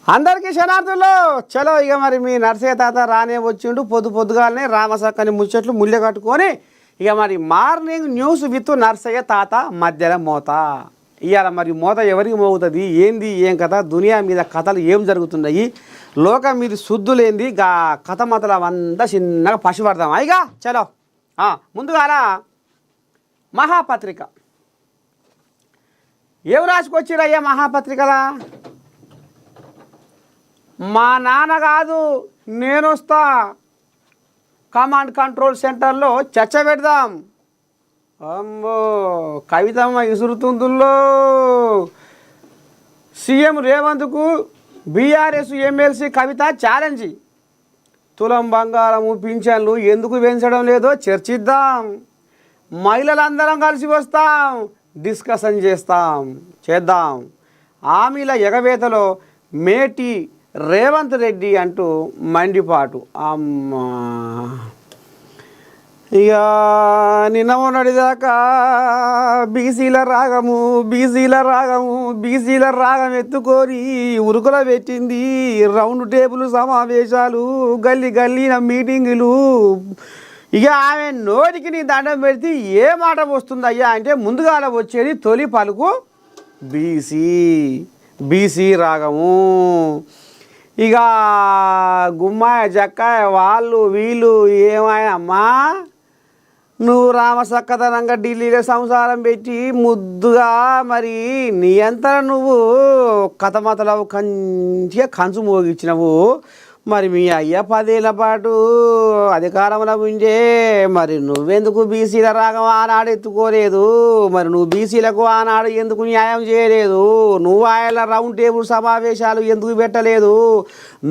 అందరికీ శనార్థులు చలో ఇక మరి మీ నర్సయ్య తాత రానే వచ్చిండు పొద్దుగాలనే రామసక్కని ముచ్చట్లు ముళ్ళె కట్టుకొని ఇక మరి మార్నింగ్ న్యూస్ విత్ నర్సయ్య తాత మధ్యలో మోత ఇవాళ మరి మోత ఎవరికి మోగుతుంది ఏంది ఏం కథ దునియా మీద కథలు ఏం జరుగుతున్నాయి లోకం మీద శుద్ధులేంది గా కథ మతలు అవంతా చిన్నగా పసిపడదాం ఇక చలో ముందుగాల మహాపత్రిక ఏం రాసుకొచ్చిరయ్యా మహాపత్రికలా మా నాన్న కాదు నేను వస్తా కమాండ్ కంట్రోల్ సెంటర్లో చర్చ పెడదాం అమ్మో కవితమ్మ ఇసురుతుందుల్లో సీఎం రేవంత్కు బీఆర్ఎస్ ఎమ్మెల్సీ కవిత ఛాలెంజ్ తులం బంగారము పింఛన్లు ఎందుకు పెంచడం లేదో చర్చిద్దాం మహిళలందరం కలిసి వస్తాం డిస్కషన్ చేద్దాం హామీల ఎగవేతలో మేటి రేవంత్ రెడ్డి అంటూ మండిపాటు అమ్మా ఇక నిన్న మొన్నటిదాకా బీసీల రాగం ఎత్తుకొని ఉరుకుల పెట్టింది రౌండ్ టేబుల్ సమావేశాలు గల్లీన మీటింగులు ఇక ఆమె నోటికి నీ దండం పెడితే ఏ మాట వస్తుందయ్యా అంటే ముందుగాల వచ్చేది తొలి పలుకు బీసీ రాగము ఇక గుమ్మాయ జక్కాయ వాళ్ళు వీళ్ళు ఏమాయమ్మా నువ్వు రామసక్కదనంగా ఢిల్లీలో సంసారం పెట్టి ముద్దుగా మరి నీ అంతా నువ్వు కథమతలవు కంచిగా కంచు మోగించినవు మరి మీ అయ్య 10 ఏళ్ళ పాటు అధికారంలో ఉండే మరి నువ్వెందుకు బీసీల రాగం ఆనాడు ఎత్తుకోలేదు మరి నువ్వు బీసీలకు ఆనాడు ఎందుకు న్యాయం చేయలేదు నువ్వు ఆయన రౌండ్ టేబుల్ సమావేశాలు ఎందుకు పెట్టలేదు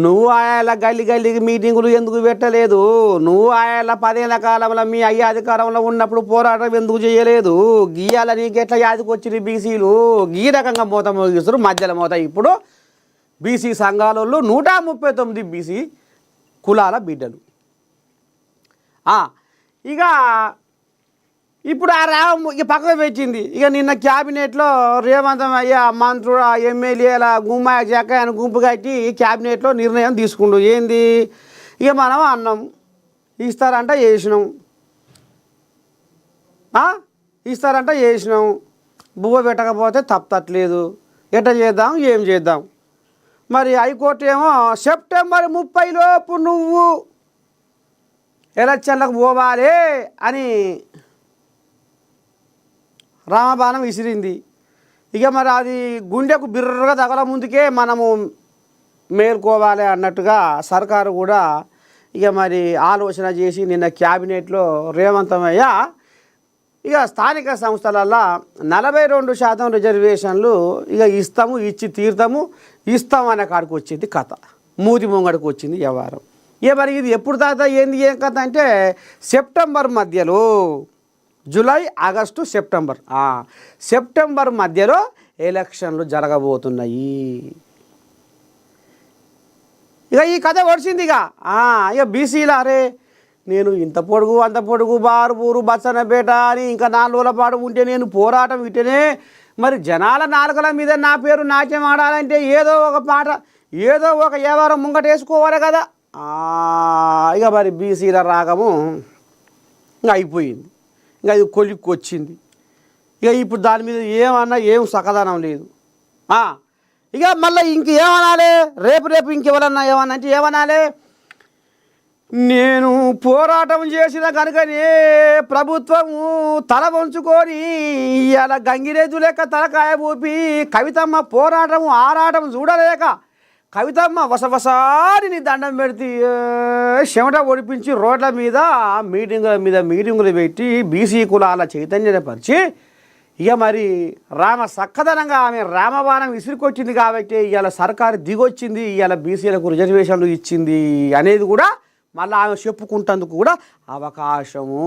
నువ్వు ఆయన గల్లీకి మీటింగులు ఎందుకు పెట్టలేదు నువ్వు ఆయన 10 ఏళ్ళ కాలంలో మీ అయ్య అధికారంలో ఉన్నప్పుడు పోరాటం ఎందుకు చేయలేదు గీయాల నీకెట్లా యాదికొచ్చింది బీసీలు గీ రకంగా మోత మోగిస్తారు మధ్యలో మోత ఇప్పుడు బీసీ సంఘాలలో 139 బీసీ కులాల బిడ్డలు ఇక ఇప్పుడు ఆ రావం ఇక పక్కకు పెట్టింది ఇక నిన్న క్యాబినెట్లో రేవంత్ అయ్య మంత్రుడు ఎమ్మెల్యేల గుమ్మాయ జక్కయ్యను గుంపు కట్టి క్యాబినెట్లో నిర్ణయం తీసుకుండు ఏంది ఇక మనం అన్నం ఇస్తారంట చేసినాం బువ్వ పెట్టకపోతే తప్పట్లేదు ఎట్లా చేద్దాం ఏం చేద్దాం మరి హైకోర్టు ఏమో సెప్టెంబర్ 30 లోపు నువ్వు ఎలక్షన్లకు పోవాలి అని రామబాణం విసిరింది ఇక మరి అది గుండెకు బిర్రగా తగల ముందుకే మనము మేల్కోవాలి అన్నట్టుగా సర్కారు కూడా ఇక మరి ఆలోచన చేసి నిన్న క్యాబినెట్లో రేవంతమయ్య ఇక స్థానిక సంస్థలల్లో 42% రిజర్వేషన్లు ఇక ఇచ్చి తీరుతాము అనే కాడికి వచ్చింది కథ మూతి ముంగడికి వచ్చింది వ్యవహారం ఇక మరి ఇది ఎప్పుడు దాకా ఏంది ఏం కథ అంటే సెప్టెంబర్ మధ్యలో జూలై ఆగస్టు సెప్టెంబర్ మధ్యలో ఎలక్షన్లు జరగబోతున్నాయి ఇక ఈ కథ వచ్చింది ఇక బీసీలు అరే నేను ఇంత పొడుగు అంత పొడుగు బారుపూరు బచ్చనపేట అని ఇంకా 4 రోజుల పాటు ఉంటే నేను పోరాటం వింటేనే మరి జనాల నాలుకల మీద నా పేరు నాట్యం ఆడాలంటే ఏదో ఒక పాట ఏదో ఒక వ్యవహారం ముంగటేసుకోవాలి కదా ఇక మరి బీసీల రాగము ఇంకా అయిపోయింది ఇంకా ఇది కొలిక్కి వచ్చింది ఇక ఇప్పుడు దాని మీద ఏం సకదానం లేదు ఇక మళ్ళీ ఇంకేమనాలి రేపు ఇంకెవరన్నా ఏమన్నా అంటే ఏమనాలి నేను పోరాటం చేసిన కనుకనే ప్రభుత్వము తల వంచుకొని ఇలా గంగిరేజు లెక్క తలకాయ ఊపి కవితమ్మ పోరాటం ఆరాటం చూడలేక కవితమ్మ వసవసారిని దండం పెడితే చెమట ఒడిపించి రోడ్ల మీద మీటింగులు పెట్టి బీసీ కులాల చైతన్యపరిచి ఇక మరి సక్కదనంగా ఆమె రామబాణం విసిరికొచ్చింది కాబట్టి ఇవాళ సర్కారు దిగొచ్చింది ఇవాళ బీసీలకు రిజర్వేషన్లు ఇచ్చింది అనేది కూడా మళ్ళీ ఆమె చెప్పుకుంటందుకు కూడా అవకాశము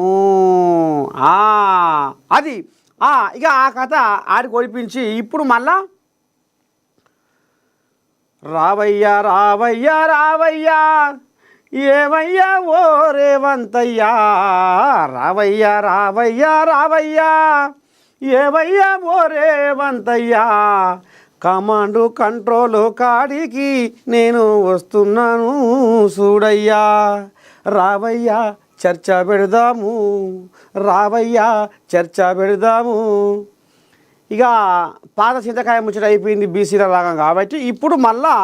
అది ఇక ఆ కథ ఆడికి ఒడిపించి ఇప్పుడు మళ్ళా రావయ్యా ఏమయ్యా ఓ రేవంతయ్యా రావయ్యా ఏమయ్యా ఓ రేవంతయ్యా కమాండు కంట్రోల్ కాడికి నేను వస్తున్నాను చూడయ్యా, రావయ్యా చర్చ పెడదాము, రావయ్యా చర్చ పెడదాము. ఇక పాత చింతకాయ ముచ్చట అయిపోయింది బీసీల రాగం కాబట్టి ఇప్పుడు మళ్ళా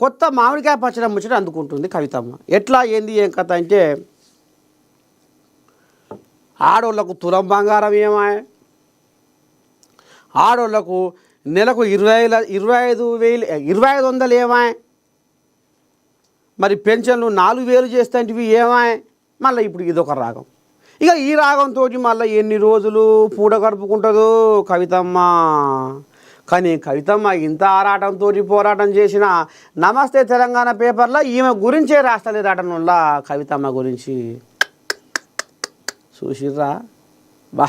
కొత్త మామిడికాయ పచ్చడి ముచ్చట అందుకుంటుంది కవితమ్మ. ఎట్లా ఏంది ఏం కథ అంటే, ఆడోళ్లకు తులం బంగారం ఏమాయ, ఆడోళ్లకు నెలకు 25,000 ఏమాయ, మరి పెన్షన్లు 4,000 చేస్తాంటివి ఏమాయ. మళ్ళీ ఇప్పుడు ఇదొక రాగం. ఇక ఈ రాగంతో మళ్ళీ ఎన్ని రోజులు పూట గడుపుకుంటుందో కవితమ్మ. కానీ కవితమ్మ ఇంత ఆరాటంతో పోరాటం చేసిన నమస్తే తెలంగాణ పేపర్లో ఈమె గురించే రాస్తలేరాటనుల్లా కవితమ్మ గురించి. చూసిర్రా బా.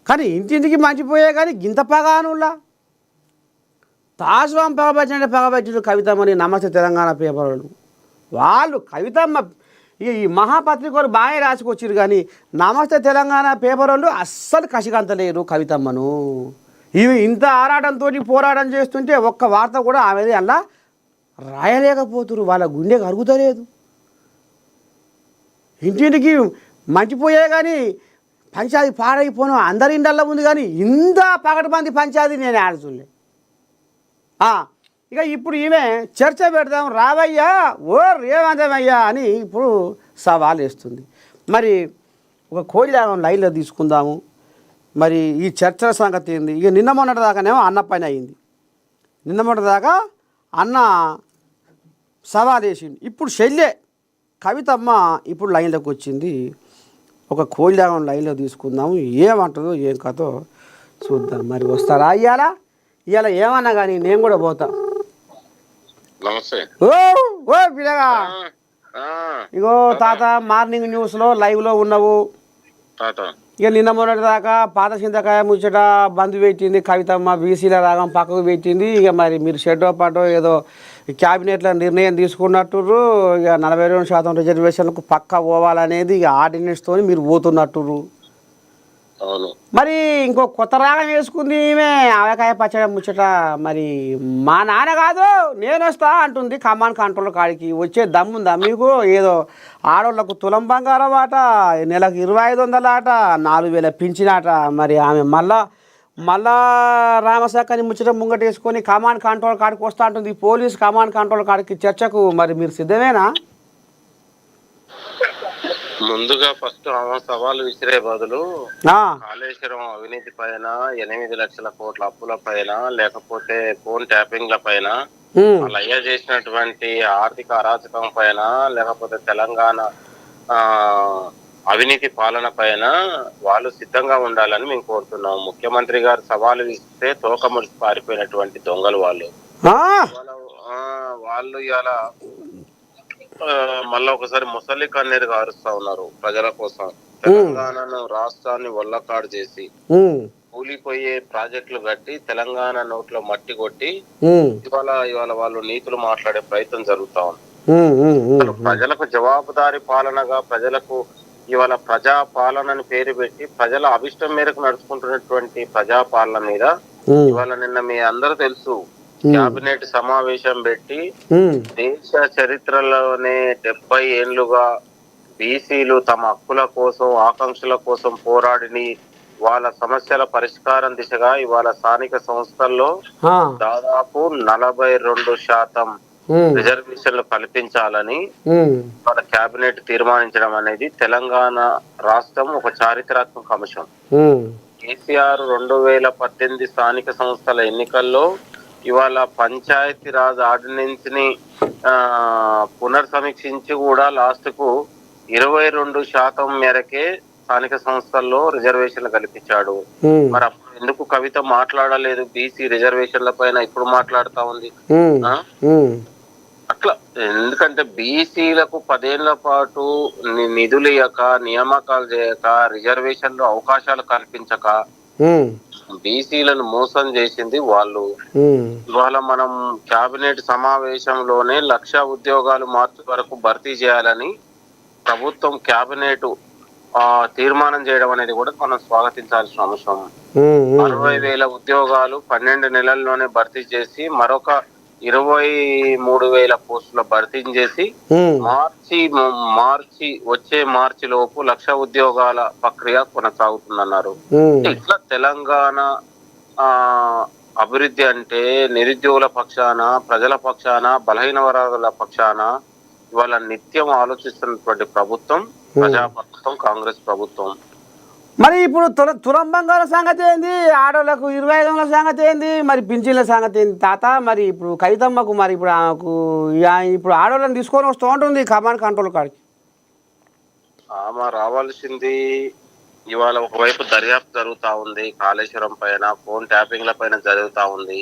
కానీ ఇంటింటికి మంచిపోయే కానీ గింత పగానుల్లా తాజ్వాం పగబట్టిన కవితమ్మని నమస్తే తెలంగాణ పేపర్ వాళ్ళు కవితమ్మ ఈ మహాపత్రికలు బాగా రాసుకొచ్చారు. కానీ నమస్తే తెలంగాణ పేపర్ వాళ్ళు అస్సలు కసిగంతలేరు కవితమ్మను. ఇవి ఇంత ఆరాటంతో పోరాటం చేస్తుంటే ఒక్క వార్త కూడా ఆమెది అలా రాయలేకపోతున్నారు. వాళ్ళ గుండె కరుగుతలేదు. ఇంటింటికి మంచిపోయే కానీ పంచాయతీ పాడైపోను అందరి ఇండల్లో ఉంది. కానీ ఇంత పగటిమంది పంచాయతీ నేను ఆడుతులే. ఇక ఇప్పుడు ఈమె చర్చ పెడదాం రావయ్యా ఓ రేవంతమయ్యా అని ఇప్పుడు సవాల్ వేస్తుంది. మరి ఒక కోడిలాగం లైన్లో తీసుకుందాము. మరి ఈ చర్చల సంగతి ఏంది? ఇక నిన్న మొన్నటి దాకానేమో అన్న పని అయింది. నిన్న మొన్నటి దాకా అన్న సవాల్ వేసింది. ఇప్పుడు చెల్లె కవితమ్మ ఇప్పుడు లైన్లోకి వచ్చింది. ఒక కోడిలాగం లైన్లో తీసుకుందాము. ఏమంటుందో ఏం కథో చూద్దాం. మరి వస్తారా ఇవాళ ఏమన్నా కానీ నేను కూడా పోతా. నమస్తే. ఓ పిల్లగా ఇగో తాత మార్నింగ్ న్యూస్లో లైవ్లో ఉన్నావు. ఇక నిన్న మొన్నటి దాకా పాత చింతకాయ ముచ్చట బంద్ పెట్టింది కవితమ్మ, బీసీల రాగం పక్కకు పెట్టింది. ఇక మరి మీరు షెడ్డో పాటో ఏదో క్యాబినెట్లో నిర్ణయం తీసుకున్నట్టుర్రు. ఇక 42% రిజర్వేషన్లకు పక్కా పోవాలనేది ఇక ఆర్డినెన్స్తో మీరు పోతున్నట్టుర్రు. మరి ఇంకో కొత్త రాగం వేసుకుంది ఈమె ఆవకాయ పచ్చడి ముచ్చట. మరి మా నాన్న కాదు నేను వస్తా అంటుంది కమాండ్ కంట్రోల్ కాడికి. వచ్చే దమ్ముందా మీకు? ఏదో ఆడవాళ్ళకు తులం బంగారం ఆట, నెలకు 2,500 ఆట, 4,000 పింఛనాట. మరి ఆమె మళ్ళా రామశాఖని ముచ్చట ముంగట వేసుకొని కమాండ్ కంట్రోల్ కాడికి వస్తా అంటుంది. పోలీస్ కమాండ్ కంట్రోల్ కాడికి చర్చకు మరి మీరు సిద్ధమేనా? ముందుగా ఫస్ట్ సవాలు విసిరే బదులు కాళేశ్వరం అవినీతి పైన 8 లక్షల కోట్ల అప్పుల పైన లేకపోతే ఫోన్ ట్యాపింగ్ల పైన వాళ్ళు అయ్యా చేసినటువంటి ఆర్థిక అరాచకం పైన లేకపోతే తెలంగాణ అవినీతి పాలన పైన వాళ్ళు సిద్ధంగా ఉండాలని మేము కోరుతున్నాం. ముఖ్యమంత్రి గారు సవాలు ఇస్తే తోక ముడిచి పారిపోయినటువంటి దొంగలు వాళ్ళు ఇలా మళ్ళా ఒకసారి ముసలి కన్నీరు కారుస్తా ఉన్నారు ప్రజల కోసం. తెలంగాణను రాష్ట్రాన్ని వల్లకాడు చేసి కూలిపోయే ప్రాజెక్టులు కట్టి తెలంగాణ నోట్లో మట్టి కొట్టి ఇవాళ వాళ్ళు నీతులు మాట్లాడే ప్రయత్నం జరుగుతా ఉంది. ప్రజలకు జవాబుదారీ పాలనగా ప్రజలకు ఇవాళ ప్రజా పాలనని పేరు పెట్టి ప్రజల అభిష్టం మేరకు నడుచుకుంటున్నటువంటి ప్రజాపాలన మీద ఇవాళ నిన్న మీ అందరూ తెలుసు కేబినెట్ సమావేశం పెట్టి దేశ చరిత్రలోనే 70 ఏళ్లుగా బీసీలు తమ హక్కుల కోసం ఆకాంక్షల కోసం పోరాడిని వాళ్ళ సమస్యల పరిష్కారం దిశగా ఇవాళ స్థానిక సంస్థల్లో దాదాపు 42% రిజర్వేషన్లు కల్పించాలని మన కేబినెట్ తీర్మానించడం అనేది తెలంగాణ రాష్ట్రం ఒక చారిత్రాత్మక అంశం. కేసీఆర్ 2018 స్థానిక సంస్థల ఎన్నికల్లో ఇవాళ పంచాయతీరాజ్ ఆర్డినెన్స్ ని పునర్సమీక్షించి కూడా లాస్ట్ కు 22% మేరకే స్థానిక సంస్థల్లో రిజర్వేషన్లు కల్పించాడు. మరి అప్పుడు ఎందుకు కవిత మాట్లాడలేదు బీసీ రిజర్వేషన్ల పైన? ఇప్పుడు మాట్లాడుతా ఉంది. అట్లా ఎందుకంటే బీసీలకు 10 ఏళ్ల పాటు నిధులు ఇయ్యక నియామకాలు చేయక రిజర్వేషన్లు అవకాశాలు కల్పించక బీసీలను మోసం చేసింది వాళ్ళు. ఇవాళ మనం కేబినెట్ సమావేశంలోనే 1,00,000 ఉద్యోగాలు మార్చి వరకు భర్తీ చేయాలని ప్రభుత్వం కేబినెట్ తీర్మానం చేయడం అనేది కూడా మనం స్వాగతించాల్సిన అంశం. 60,000 ఉద్యోగాలు 12 నెలల్లోనే భర్తీ చేసి మరొక 23,000 పోస్టుల భర్తీ చేసి వచ్చే మార్చి లోపు 1,00,000 ఉద్యోగాల ప్రక్రియ కొనసాగుతుందన్నారు. ఇట్లా తెలంగాణ అభివృద్ధి అంటే నిరుద్యోగుల పక్షాన, ప్రజల పక్షాన, బలహీన వర్గాల పక్షాన ఇవాళ నిత్యం ఆలోచిస్తున్నటువంటి ప్రభుత్వం ప్రజాప్రభుత్వం, కాంగ్రెస్ ప్రభుత్వం. మరి ఇప్పుడు తులం బంగారం సంగతి ఏంది, ఆడోళ్ళకు 25,000 సంగతి ఏంది, మరి పింఛన్ల సంగతి ఏంది తాత? మరి ఇప్పుడు కవితమ్మకు మరి ఇప్పుడు ఆమెకు ఇప్పుడు ఆడోళ్ళని తీసుకొని వస్తూ ఉంటుంది కమాండ్ కంట్రోల్ కాడికి. ఆమె రావాల్సింది ఇవాళ ఒకవైపు దర్యాప్తు జరుగుతా ఉంది, కాళేశ్వరం పైన ఫోన్ ట్యాపింగ్ల పైన జరుగుతా ఉంది.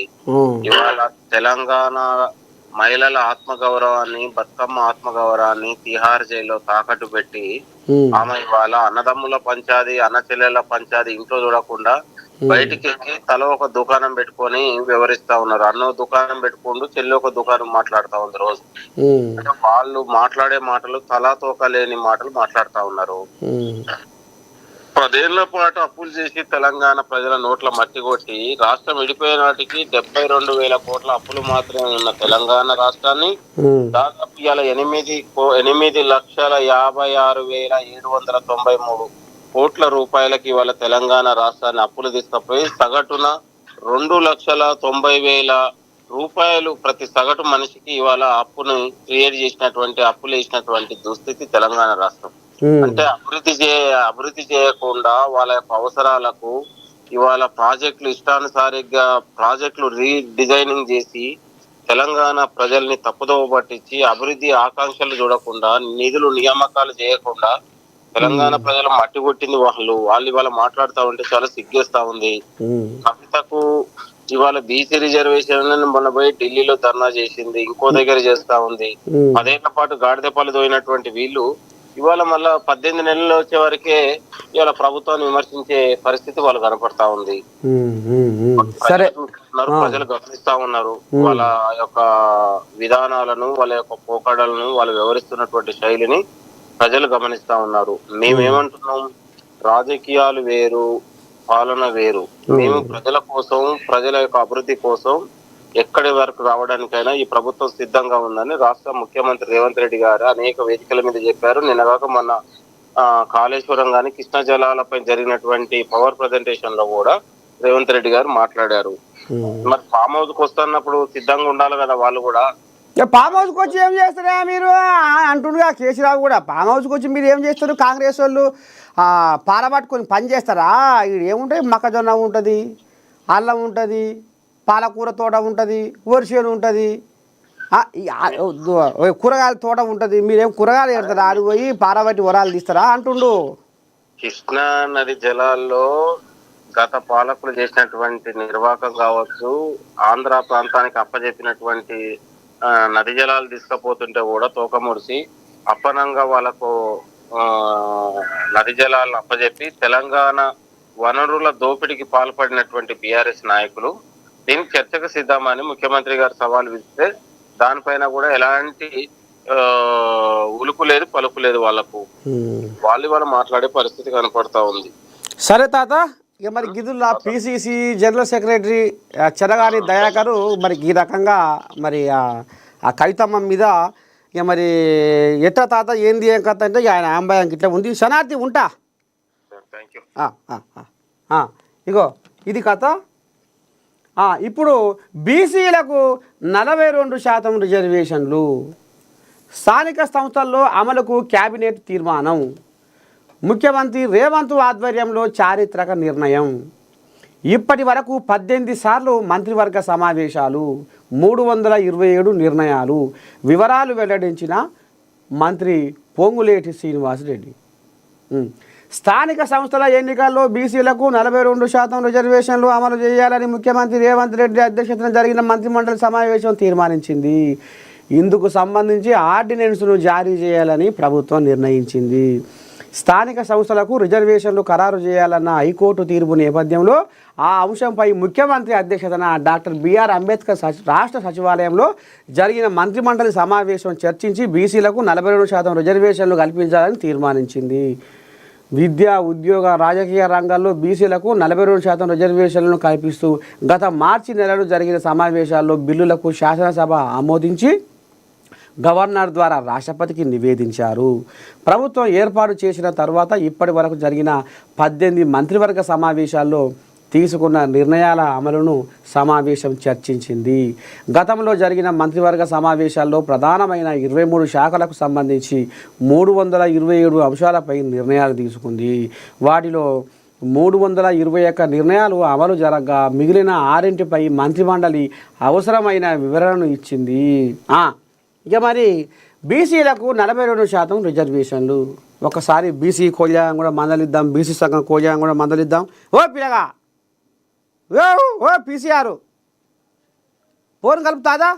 ఇవాళ తెలంగాణ మహిళల ఆత్మగౌరవాన్ని, బతుకమ్మ ఆత్మగౌరవాన్ని తిహార్ జైల్లో తాకట్టు పెట్టి ఆమె ఇవాళ అన్నదమ్ముల పంచాది, అన్న చెల్లెల పంచాది ఇంట్లో చూడకుండా బయటికి ఎక్కి తల ఒక దుకాణం పెట్టుకొని వివరిస్తా ఉన్నారు. అన్న దుకాణం పెట్టుకుంటూ చెల్లి ఒక దుకాణం మాట్లాడుతా ఉంది రోజు. అంటే వాళ్ళు మాట్లాడే మాటలు తలా తోక లేని మాటలు మాట్లాడుతా ఉన్నారు. 10 ఏళ్ల పాటు అప్పులు చేసి తెలంగాణ ప్రజల నోట్ల మట్టి కొట్టి రాష్ట్రం విడిపోయే నాటికి 72,000 కోట్ల అప్పులు మాత్రమే ఉన్న తెలంగాణ రాష్ట్రాన్ని దాదాపు ఇవాళ 8,56,793 కోట్ల రూపాయలకి ఇవాళ తెలంగాణ రాష్ట్రాన్ని అప్పులు తీసుకుపోయి సగటున 2,90,000 రూపాయలు ప్రతి సగటు మనిషికి ఇవాళ అప్పును క్రియేట్ చేసినటువంటి, అప్పులు వేసినటువంటి దుస్థితి తెలంగాణ రాష్ట్రం. అంటే అభివృద్ధి చేయకుండా వాళ్ళ యొక్క అవసరాలకు ఇవాళ ప్రాజెక్టులు ఇష్టానుసారిగా ప్రాజెక్టులు రీడిజైనింగ్ చేసి తెలంగాణ ప్రజల్ని తప్పుదోవ పట్టించి అభివృద్ధి ఆకాంక్షలు చూడకుండా, నిధులు నియామకాలు చేయకుండా తెలంగాణ ప్రజలు మట్టి కొట్టింది వాళ్ళు ఇవాళ మాట్లాడుతూ ఉంటే చాలా సిగ్గేస్తా ఉంది. కవితకు ఇవాళ బీసీ రిజర్వేషన్ మొన్న పోయి ఢిల్లీలో ధర్నా చేసింది, ఇంకో దగ్గర చేస్తా ఉంది. 10 ఏళ్ల పాటు గాడిదపాలు దోయినటువంటి వీళ్ళు ఇవాళ మళ్ళా 18 నెలలు వచ్చే వరకే ఇవాళ ప్రభుత్వాన్ని విమర్శించే పరిస్థితి వాళ్ళు కనపడతా ఉంది. ప్రజలు గమనిస్తా ఉన్నారు వాళ్ళ యొక్క విధానాలను, వాళ్ళ యొక్క పోకడలను, వాళ్ళు వ్యవహరిస్తున్నటువంటి శైలిని ప్రజలు గమనిస్తా ఉన్నారు. మేమేమంటున్నాం, రాజకీయాలు వేరు, పాలన వేరు. మేము ప్రజల కోసం, ప్రజల యొక్క అభివృద్ధి కోసం ఎక్కడి వరకు రావడానికైనా ఈ ప్రభుత్వం సిద్ధంగా ఉందని రాష్ట్ర ముఖ్యమంత్రి రేవంత్ రెడ్డి గారు అనేక వేదికల మీద చెప్పారు. నిన్నగాక మొన్న కాళేశ్వరం గాని కృష్ణా జలాలపై జరిగినటువంటి పవర్ ప్రజెంటేషన్ లో కూడా రేవంత్ రెడ్డి గారు మాట్లాడారు. మరి ఫామ్ హౌస్ కు వస్తున్నప్పుడు సిద్ధంగా ఉండాలి కదా వాళ్ళు కూడా. ఫామ్ హౌస్కి వచ్చి ఏం చేస్తారా మీరు అంటుండగా కేసీరావు కూడా. ఫామ్ హౌస్కి వచ్చి మీరు ఏం చేస్తారు? కాంగ్రెస్ వాళ్ళు పాలబట్టుకొని పని చేస్తారా? ఇక్కడ ఏముంటాయి, మొక్కజొన్న ఉంటుంది, అల్లం ఉంటుంది, పాలకూర తోట ఉంటుంది, వరిసేను ఉంటుంది, కూరగాయల తోట ఉంటుంది. మీరేం కూరగాయలు పెడతారా? ఆడు పోయి పారబట్టి వరాలు తీస్తారా అంటుండు. కృష్ణా నది జలాల్లో గత పాలకులు చేసినటువంటి నిర్వాహకం కావచ్చు, ఆంధ్ర ప్రాంతానికి అప్పజెప్పినటువంటి నది జలాలు తీసుకుపోతుంటే కూడా తోక ముడిసి అప్పనంగా వాళ్ళకు నది జలాలను అప్పజెప్పి తెలంగాణ వనరుల దోపిడీకి పాల్పడినటువంటి బీఆర్ఎస్ నాయకులు దీనికి చర్చకు సిద్ధమని ముఖ్యమంత్రి గారు సవాల్ విసిస్తే దానిపైన కూడా ఎలాంటి ఉలుకు లేదు, పలుకు లేదు వాళ్ళకు. వాళ్ళు మాట్లాడే పరిస్థితి కనపడతా ఉంది. సరే తాత, ఇక మరి గిదుల్లా పిసిసి జనరల్ సెక్రటరీ చెరగాని దయాకరు మరి ఈ రకంగా మరి ఆ కవితమ్మ మీద ఇక మరి ఎట్లా తాత ఏంది ఏం కథ అంటే ఆయన అంబాయంకి ఇట్లా ఉంది. శనార్థి ఉంటా. ఇగో ఇది కథ. ఇప్పుడు బీసీలకు 42% రిజర్వేషన్లు, స్థానిక సంస్థల్లో అమలుకు కేబినెట్ తీర్మానం, ముఖ్యమంత్రి రేవంత్ ఆధ్వర్యంలో చారిత్రక నిర్ణయం. ఇప్పటి వరకు 18 సార్లు మంత్రివర్గ సమావేశాలు, 327 నిర్ణయాలు. వివరాలు వెల్లడించిన మంత్రి పొంగులేటి శ్రీనివాసరెడ్డి. స్థానిక సంస్థల ఎన్నికల్లో బీసీలకు 42% రిజర్వేషన్లు అమలు చేయాలని ముఖ్యమంత్రి రేవంత్ రెడ్డి అధ్యక్షతన జరిగిన మంత్రిమండలి సమావేశం తీర్మానించింది. ఇందుకు సంబంధించి ఆర్డినెన్స్ను జారీ చేయాలని ప్రభుత్వం నిర్ణయించింది. స్థానిక సంస్థలకు రిజర్వేషన్లు ఖరారు చేయాలన్న హైకోర్టు తీర్పు నేపథ్యంలో ఆ అంశంపై ముఖ్యమంత్రి అధ్యక్షతన డాక్టర్ బిఆర్ అంబేద్కర్ రాష్ట్ర సచివాలయంలో జరిగిన మంత్రిమండలి సమావేశం చర్చించి బీసీలకు 42% రిజర్వేషన్లు కల్పించాలని తీర్మానించింది. విద్య, ఉద్యోగ, రాజకీయ రంగాల్లో బీసీలకు 42% రిజర్వేషన్లను కల్పిస్తూ గత మార్చి నెలలో జరిగిన సమావేశాల్లో బిల్లులకు శాసనసభ ఆమోదించి గవర్నర్ ద్వారా రాష్ట్రపతికి నివేదించారు. ప్రభుత్వం ఏర్పాటు చేసిన తర్వాత ఇప్పటి వరకు జరిగిన 18 మంత్రివర్గ సమావేశాల్లో తీసుకున్న నిర్ణయాల అమలును సమావేశం చర్చించింది. గతంలో జరిగిన మంత్రివర్గ సమావేశాల్లో ప్రధానమైన 23 శాఖలకు సంబంధించి 327 అంశాలపై నిర్ణయాలు తీసుకుంది. వాటిలో 321 నిర్ణయాలు అమలు జరగగా మిగిలిన 6పై మంత్రిమండలి అవసరమైన వివరణను ఇచ్చింది. ఇక మరి బీసీలకు 42% రిజర్వేషన్లు. ఒకసారి బీసీ కోజాయం కూడా మందలిద్దాం, బీసీ సంఘం కోజాయం కూడా మందలిద్దాం. ఓ పిల్లగా, ఓ పీసీఆర్ ఫోన్ కలుపుతాదా?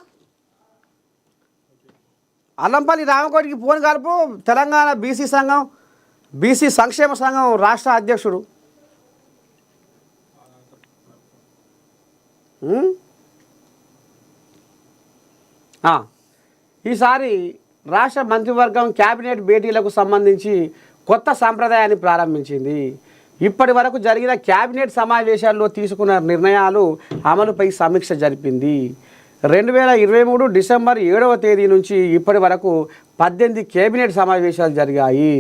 అల్లంపల్లి రామకోటికి ఫోన్ కలుపు. తెలంగాణ బీసీ సంఘం, బీసీ సంక్షేమ సంఘం రాష్ట్ర అధ్యక్షుడు. ఈసారి రాష్ట్ర మంత్రివర్గం క్యాబినెట్ భేటీలకు సంబంధించి కొత్త సాంప్రదాయాన్ని ప్రారంభించింది. ఇప్పటి వరకు జరిగిన క్యాబినెట్ సమావేశాల్లో తీసుకున్న నిర్ణయాలు అమలుపై సమీక్ష జరిపింది. 2023 డిసెంబర్ 7వ తేదీ నుంచి ఇప్పటి వరకు 18 కేబినెట్ సమావేశాలు జరిగాయి.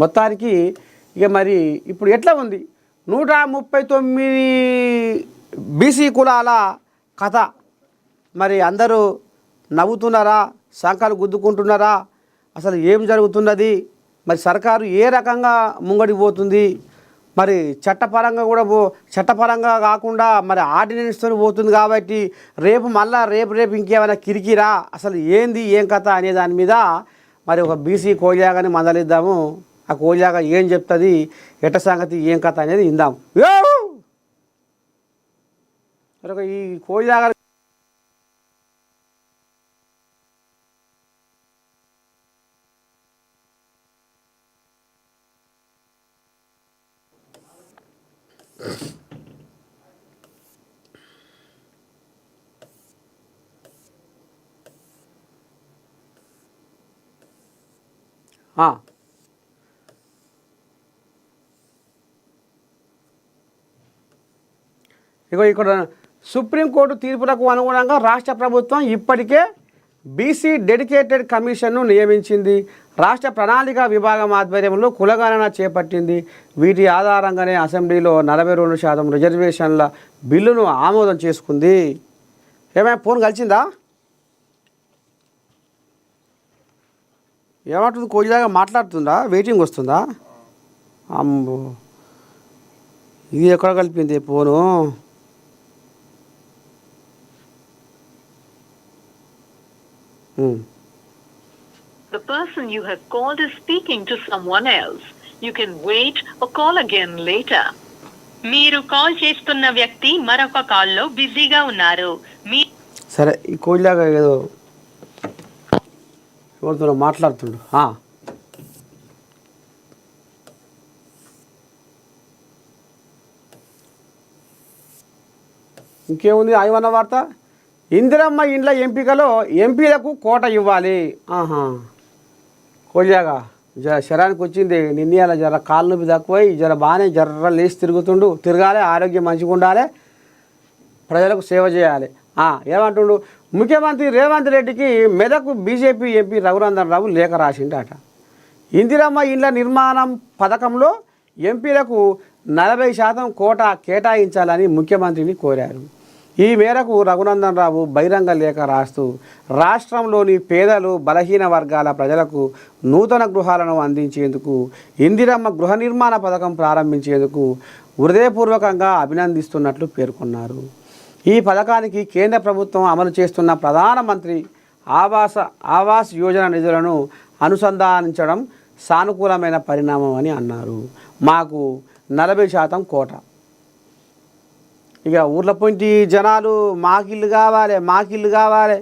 మొత్తానికి ఇక మరి ఇప్పుడు ఎట్లా ఉంది? 139 బీసీ కులాల కథ. మరి అందరూ నవ్వుతున్నారా, శంఖాలు గుద్దుకుంటున్నారా? అసలు ఏం జరుగుతున్నది? మరి సర్కారు ఏ రకంగా ముంగడికి పోతుంది? మరి చట్టపరంగా కూడా చట్టపరంగా కాకుండా మరి ఆర్డినెన్స్తో పోతుంది కాబట్టి రేపు ఇంకేమైనా కిరికిరా, అసలు ఏంది ఏం కథ అనే దాని మీద మరి ఒక బీసీ కోజాగాని మందలిద్దాము. ఆ కోజాగా ఏం చెప్తుంది, ఎట్ట సంగతి ఏం కథ అనేది ఇందాం. ఈ కోజాగా ఇగో ఇక్కడ సుప్రీంకోర్టు తీర్పులకు అనుగుణంగా రాష్ట్ర ప్రభుత్వం ఇప్పటికే బీసీ డెడికేటెడ్ కమిషన్ను నియమించింది. రాష్ట్ర ప్రణాళిక విభాగం ఆధ్వర్యంలో కులగణన చేపట్టింది. వీటి ఆధారంగానే అసెంబ్లీలో 42% రిజర్వేషన్ల బిల్లును ఆమోదం చేసుకుంది. ఏమైనా ఫోన్ కలిసిందా? ఏమంటుంది? కోజిలాగా మాట్లాడుతుందా? వెయిటింగ్ వస్తుందా? అమ్మో, ఇది ఎక్కడ కలిపింది phone? The person you have called is speaking to someone else. You can wait or call again later. మీరు కాల్ చేస్తున్న వ్యక్తి మరొక కాల్లో బిజీగా ఉన్నారు. సరే, ఈ కోజిలాగా ఏదో ఎవరితో మాట్లాడుతుండు. ఇంకేముంది? ఆయవన్న వార్త. ఇందిరమ్మ ఇండ్ల ఎంపికలో ఎంపీలకు కోట ఇవ్వాలి. కోజాగా శరానికి వచ్చింది. నిన్నయాల జర కాళ్ళు నొప్పి తక్కువై జర బాగానే జర్ర లేచి తిరగాలి, ఆరోగ్యం మంచిగా ఉండాలి, ప్రజలకు సేవ చేయాలి. ఏమంటుండు? ముఖ్యమంత్రి రేవంత్ రెడ్డికి మెదక్ బీజేపీ ఎంపీ రఘునందన్ రావు లేఖ రాసిండట. ఇందిరమ్మ ఇండ్ల నిర్మాణం పథకంలో ఎంపీలకు 40% కోట కేటాయించాలని ముఖ్యమంత్రిని కోరారు. ఈ మేరకు రఘునందన్ రావు బహిరంగ లేఖ రాస్తూ రాష్ట్రంలోని పేదలు, బలహీన వర్గాల ప్రజలకు నూతన గృహాలను అందించేందుకు ఇందిరమ్మ గృహ నిర్మాణ పథకం ప్రారంభించేందుకు హృదయపూర్వకంగా అభినందిస్తున్నట్లు పేర్కొన్నారు. ఈ పథకానికి కేంద్ర ప్రభుత్వం అమలు చేస్తున్న ప్రధానమంత్రి ఆవాస్ యోజన నిధులను అనుసంధానించడం సానుకూలమైన పరిణామం అని అన్నారు. మాకు 40% కోట. ఇక ఊర్ల పొంటి జనాలు మాకిల్లు కావాలి,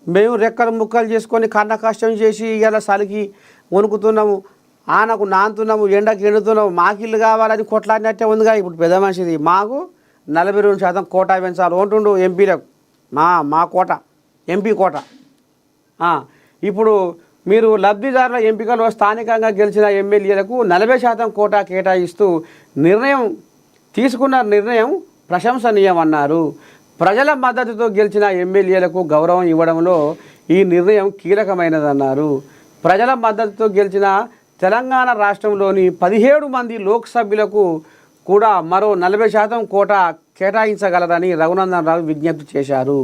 మేము రెక్కలు ముక్కలు చేసుకొని కన్న కష్టం చేసి ఇలా చలికి వణుకుతున్నాము, ఆనకు నానుతున్నాము, ఎండకి ఎండుతున్నాము, మాకిల్లు కావాలని కొట్లాడినట్టే ఉందిగా. ఇప్పుడు పెద్ద మనిషిది మాకు 42% కోటా పెంచాలి అంటుండు ఎంపీలకు. మా కోట, ఎంపీ కోట. ఇప్పుడు మీరు లబ్ధిదారుల ఎంపికలో స్థానికంగా గెలిచిన ఎమ్మెల్యేలకు 40% కోటా కేటాయిస్తూ తీసుకున్న నిర్ణయం ప్రశంసనీయమన్నారు. ప్రజల మద్దతుతో గెలిచిన ఎమ్మెల్యేలకు గౌరవం ఇవ్వడంలో ఈ నిర్ణయం కీలకమైనదన్నారు. ప్రజల మద్దతుతో గెలిచిన తెలంగాణ రాష్ట్రంలోని 17 మంది లోక్సభ్యులకు కూడా మరో 40% కోటా కేటాయించగలరని రఘునందన్ రావు విజ్ఞప్తి చేశారు.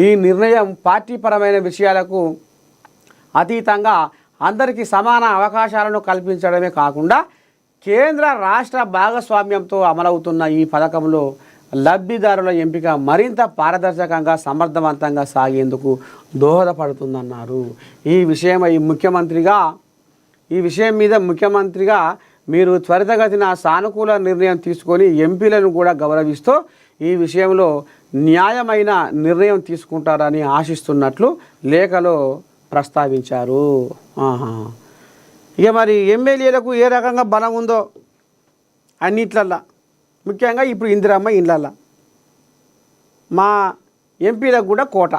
ఈ నిర్ణయం పార్టీపరమైన విషయాలకు అతీతంగా అందరికీ సమాన అవకాశాలను కల్పించడమే కాకుండా కేంద్ర రాష్ట్ర భాగస్వామ్యంతో అమలవుతున్న ఈ పథకంలో లబ్ధిదారుల ఎంపిక మరింత పారదర్శకంగా సమర్థవంతంగా సాగేందుకు దోహదపడుతుందన్నారు. ఈ విషయం మీద ముఖ్యమంత్రిగా మీరు త్వరితగతిన సానుకూల నిర్ణయం తీసుకొని ఎంపీలను కూడా గౌరవిస్తూ ఈ విషయంలో న్యాయమైన నిర్ణయం తీసుకుంటారని ఆశిస్తున్నట్లు లేఖలో ప్రస్తావించారు. ఇక మరి ఎమ్మెల్యేలకు ఏ రకంగా బలం ఉందో అన్నిట్లల్లా, ముఖ్యంగా ఇప్పుడు ఇందిరమ్మ ఇండ్లల్లా మా ఎంపీలకు కూడా కోట,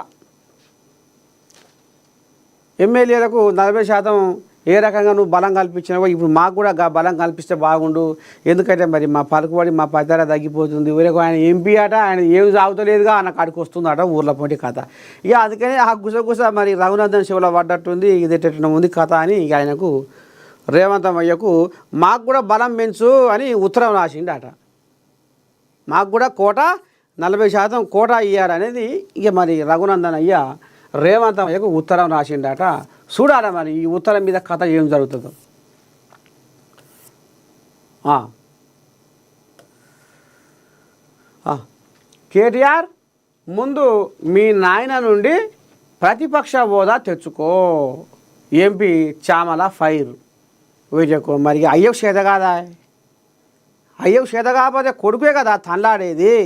ఎమ్మెల్యేలకు 40% ఏ రకంగా నువ్వు బలం కల్పించినావో ఇప్పుడు మాకు కూడా బలం కల్పిస్తే బాగుండు. ఎందుకంటే మరి మా పలుకుబడి మా పదార తగ్గిపోతుంది. ఊరికి ఆయన ఎంపీ అట, ఆయన ఏమి సాగుతలేదుగా అన్న కాడికి వస్తుందట ఊర్ల పోటీ కథ. ఇక అందుకని ఆ గుసగుస మరి రఘునందన్ శివలో పడ్డట్టుంది, ఇది ఎట్ట ఉంది కథ అని ఇక ఆయనకు రేవంత్ అయ్యకు మాకు కూడా బలం పెంచు అని ఉత్తరం రాసిండట. మాకు కూడా కోట 40% కోటా ఇయ్యారనేది ఇక మరి రఘునందన్ అయ్య రేవంత్ అయ్యకు ఉత్తరం రాసిండట. చూడాలి మరి ఈ ఉత్తరం మీద కథ ఏం జరుగుతుందో. కేటీఆర్ ముందు మీ నాయన నుండి ప్రతిపక్ష హోదా తెచ్చుకో, ఎంపీ చామల ఫైర్ వీజకు. మరి అయ్యకు చేత కాదా? అయ్యకు చేత కాకపోతే కొడుకే కదా తనలాడేది.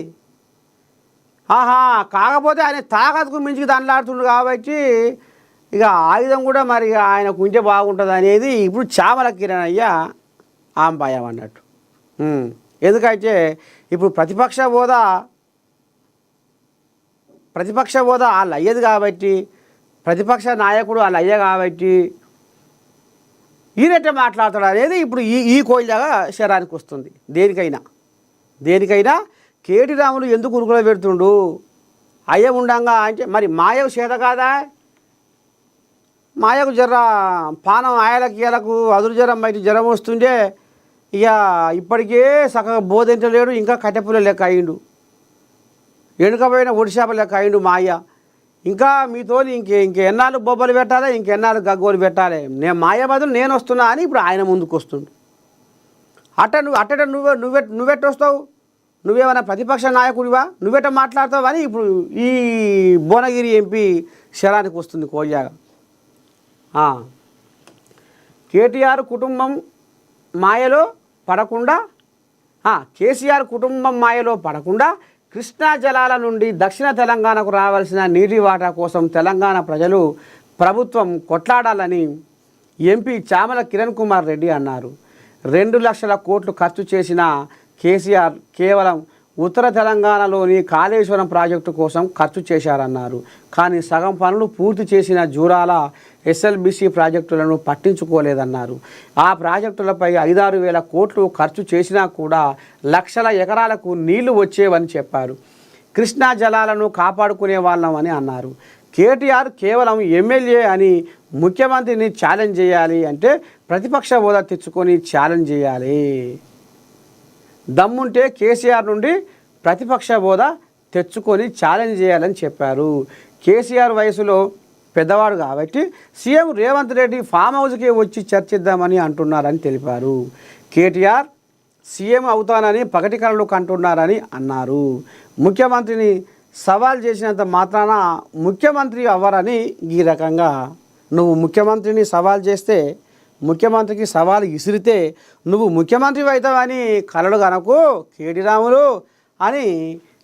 కాకపోతే ఆయన తాకత్కు మించి తనలాడుతుండు కాబట్టి ఇక ఆయుధం కూడా మరి ఆయనకు ఉంటే బాగుంటుంది అనేది ఇప్పుడు చామల కిరణ్ అయ్య ఆంపాయం అన్నట్టు. ఎందుకంటే ఇప్పుడు ప్రతిపక్ష హోదా వాళ్ళు అయ్యేది కాబట్టి, ప్రతిపక్ష నాయకుడు వాళ్ళు అయ్యే కాబట్టి ఈయనట్టే మాట్లాడతాడు అనేది ఇప్పుడు ఈ కోయిలాగా శరానికి వస్తుంది. దేనికైనా కేటీ రాములు ఎందుకు ఉరుకులో పెడుతుండు? అయ్య ఉండంగా అంటే మరి మాయకు చేత కాదా? మాయకు జర పానం ఆయలకు అదురు జ్వరం బయట జ్వరం వస్తుండే ఇక ఇప్పటికే సగం బోధించలేడు, ఇంకా కట్టెపుల లెక్క అయిండు, ఎనుకపోయిన ఒడిశాప లెక్క అయిండు మాయ. ఇంకా మీతో ఇంకెన్నాళ్ళు బొబ్బలు పెట్టాలి, ఇంకెన్నాళ్ళు గగ్గోలు పెట్టాలి, నేను మాయ బదులు నేను వస్తున్నా అని ఇప్పుడు ఆయన ముందుకు వస్తుండు. నువ్వెట్టు వస్తావు? నువ్వేమైనా ప్రతిపక్ష నాయకుడివా? నువ్వెట్ట మాట్లాడతావు అని ఇప్పుడు ఈ భువనగిరి ఎంపీ శరానికి వస్తుంది కోయాగా. కేటీఆర్ కుటుంబం మాయలో పడకుండా, కేసీఆర్ కుటుంబం మాయలో పడకుండా కృష్ణా జలాల నుండి దక్షిణ తెలంగాణకు రావాల్సిన నీటి వాటా కోసం తెలంగాణ ప్రజలు ప్రభుత్వం కొట్లాడాలని ఎంపీ చామల కిరణ్ కుమార్ రెడ్డి అన్నారు. 2 లక్షల కోట్లు ఖర్చు చేసిన కేసీఆర్ కేవలం ఉత్తర తెలంగాణలోని కాళేశ్వరం ప్రాజెక్టు కోసం ఖర్చు చేశారన్నారు. కానీ సగం పనులు పూర్తి చేసిన జూరాల ఎస్ఎల్బిసి ప్రాజెక్టులను పట్టించుకోలేదన్నారు. ఆ ప్రాజెక్టులపై 5-6 వేల కోట్లు ఖర్చు చేసినా కూడా లక్షల ఎకరాలకు నీళ్లు వచ్చేవని చెప్పారు. కృష్ణా జలాలను కాపాడుకునే వాళ్ళమని అన్నారు. కేటీఆర్ కేవలం ఎమ్మెల్యే అని ముఖ్యమంత్రిని ఛాలెంజ్ చేయాలి అంటే ప్రతిపక్ష హోదా తెచ్చుకొని ఛాలెంజ్ చేయాలి. దమ్ముంటే కేసీఆర్ నుండి ప్రతిపక్ష హోదా తెచ్చుకొని ఛాలెంజ్ చేయాలని చెప్పారు. కేసీఆర్ వయసులో పెద్దవాడు కాబట్టి సీఎం రేవంత్ రెడ్డి ఫామ్ హౌస్కి వచ్చి చర్చిద్దామని అంటున్నారని తెలిపారు. కేటీఆర్ సీఎం అవుతానని పగటి కలలు కంటున్నారని అన్నారు. ముఖ్యమంత్రిని సవాల్ చేసినంత మాత్రాన ముఖ్యమంత్రి అవ్వరని ఈ రకంగా నువ్వు ముఖ్యమంత్రిని సవాల్ చేస్తే, ముఖ్యమంత్రికి సవాలు విసిరితే నువ్వు ముఖ్యమంత్రి అవుతావని కలలు కనుకో కేటీ రాములు అని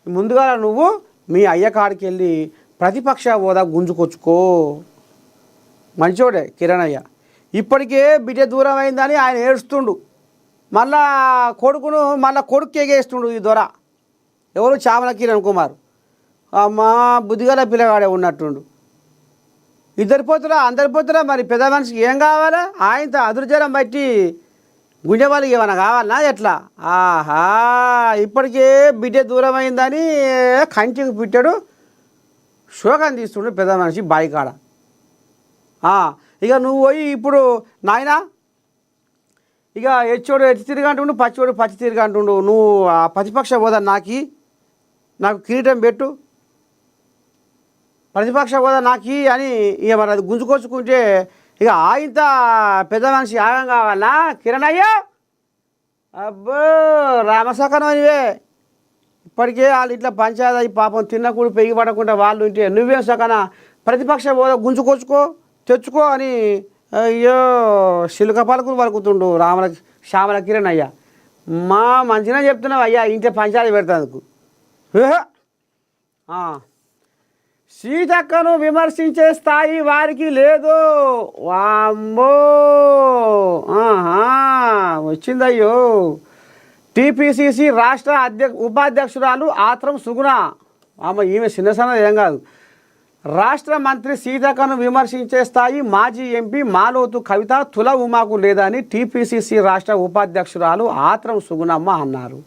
ముందుగా నువ్వు మీ అయ్య కాడికి వెళ్ళి ప్రతిపక్ష హోదా గుంజుకొచ్చుకో. మంచోడే కిరణ్ అయ్య. ఇప్పటికే బిడ్డ దూరం అయిందని ఆయన ఏడుస్తుండు. మళ్ళా కొడుకు ఎగేస్తుండు ఈ దొర. ఎవరు? చామల కిరణ్ కుమార్. అమ్మా బుద్ధిగల పిల్లగాడే ఉన్నట్టుండు. ఇద్దరు పోతురా అందరు పోతురా మరి పెద్ద మనిషికి ఏం కావాలా ఆయనతో అదుర్జనం బట్టి గుండె వాళ్ళకి ఏమైనా కావాలన్నా ఎట్లా ఆహా ఇప్పటికే బిడ్డ దూరం అయిందని కంటికి పిట్టాడు శోకం తీస్తుండు పెద్ద మనిషి బాయి కాడ ఇక నువ్వు పోయి ఇప్పుడు నాయనా ఇక ఎచ్చోడు ఎచ్చి తిరిగంటుండు పచ్చివాడు పచ్చి తిరిగంటుండు నువ్వు ఆ ప్రతిపక్ష హోదా నాకు కిరీటం పెట్టు ప్రతిపక్ష హోదా నాకి అని ఇక మరి అది గుంజుకొచ్చుకుంటే ఇక ఆయంత పెద్ద మనిషి యాగం కావాలనా కిరణ్ అయ్యా అబ్బో రామసకనం అనివే ఇప్పటికే వాళ్ళు ఇట్లా పంచాయతీ పాపం తిన్నకూడు పెరిగి పడకుండా వాళ్ళు ఉంటే నువ్వేం సకన ప్రతిపక్ష హోదా గుంజుకొచ్చుకో తెచ్చుకో అని అయ్యో శిలుక పలుకులు పలుకుతుండు శ్యామల కిరణ్ అయ్యా మా మంచిగా చెప్తున్నావు అయ్యా ఇంటే పంచాయతీ పెడతాందుకు సీతక్కను విమర్శించే స్థాయి వారికి లేదు వామ్మో వచ్చిందయ్యో టీపీసీసీ రాష్ట్ర ఉపాధ్యక్షురాలు ఆత్రం సుగుణ ఈమె చిన్నసన్న ఏం కాదు రాష్ట్ర మంత్రి సీతక్కను విమర్శించే స్థాయి మాజీ ఎంపీ మాలోతు కవిత తుల ఉమాకు లేదని టీపీసీసీ రాష్ట్ర ఉపాధ్యక్షురాలు ఆత్రం సుగుణమ్మ అన్నారు.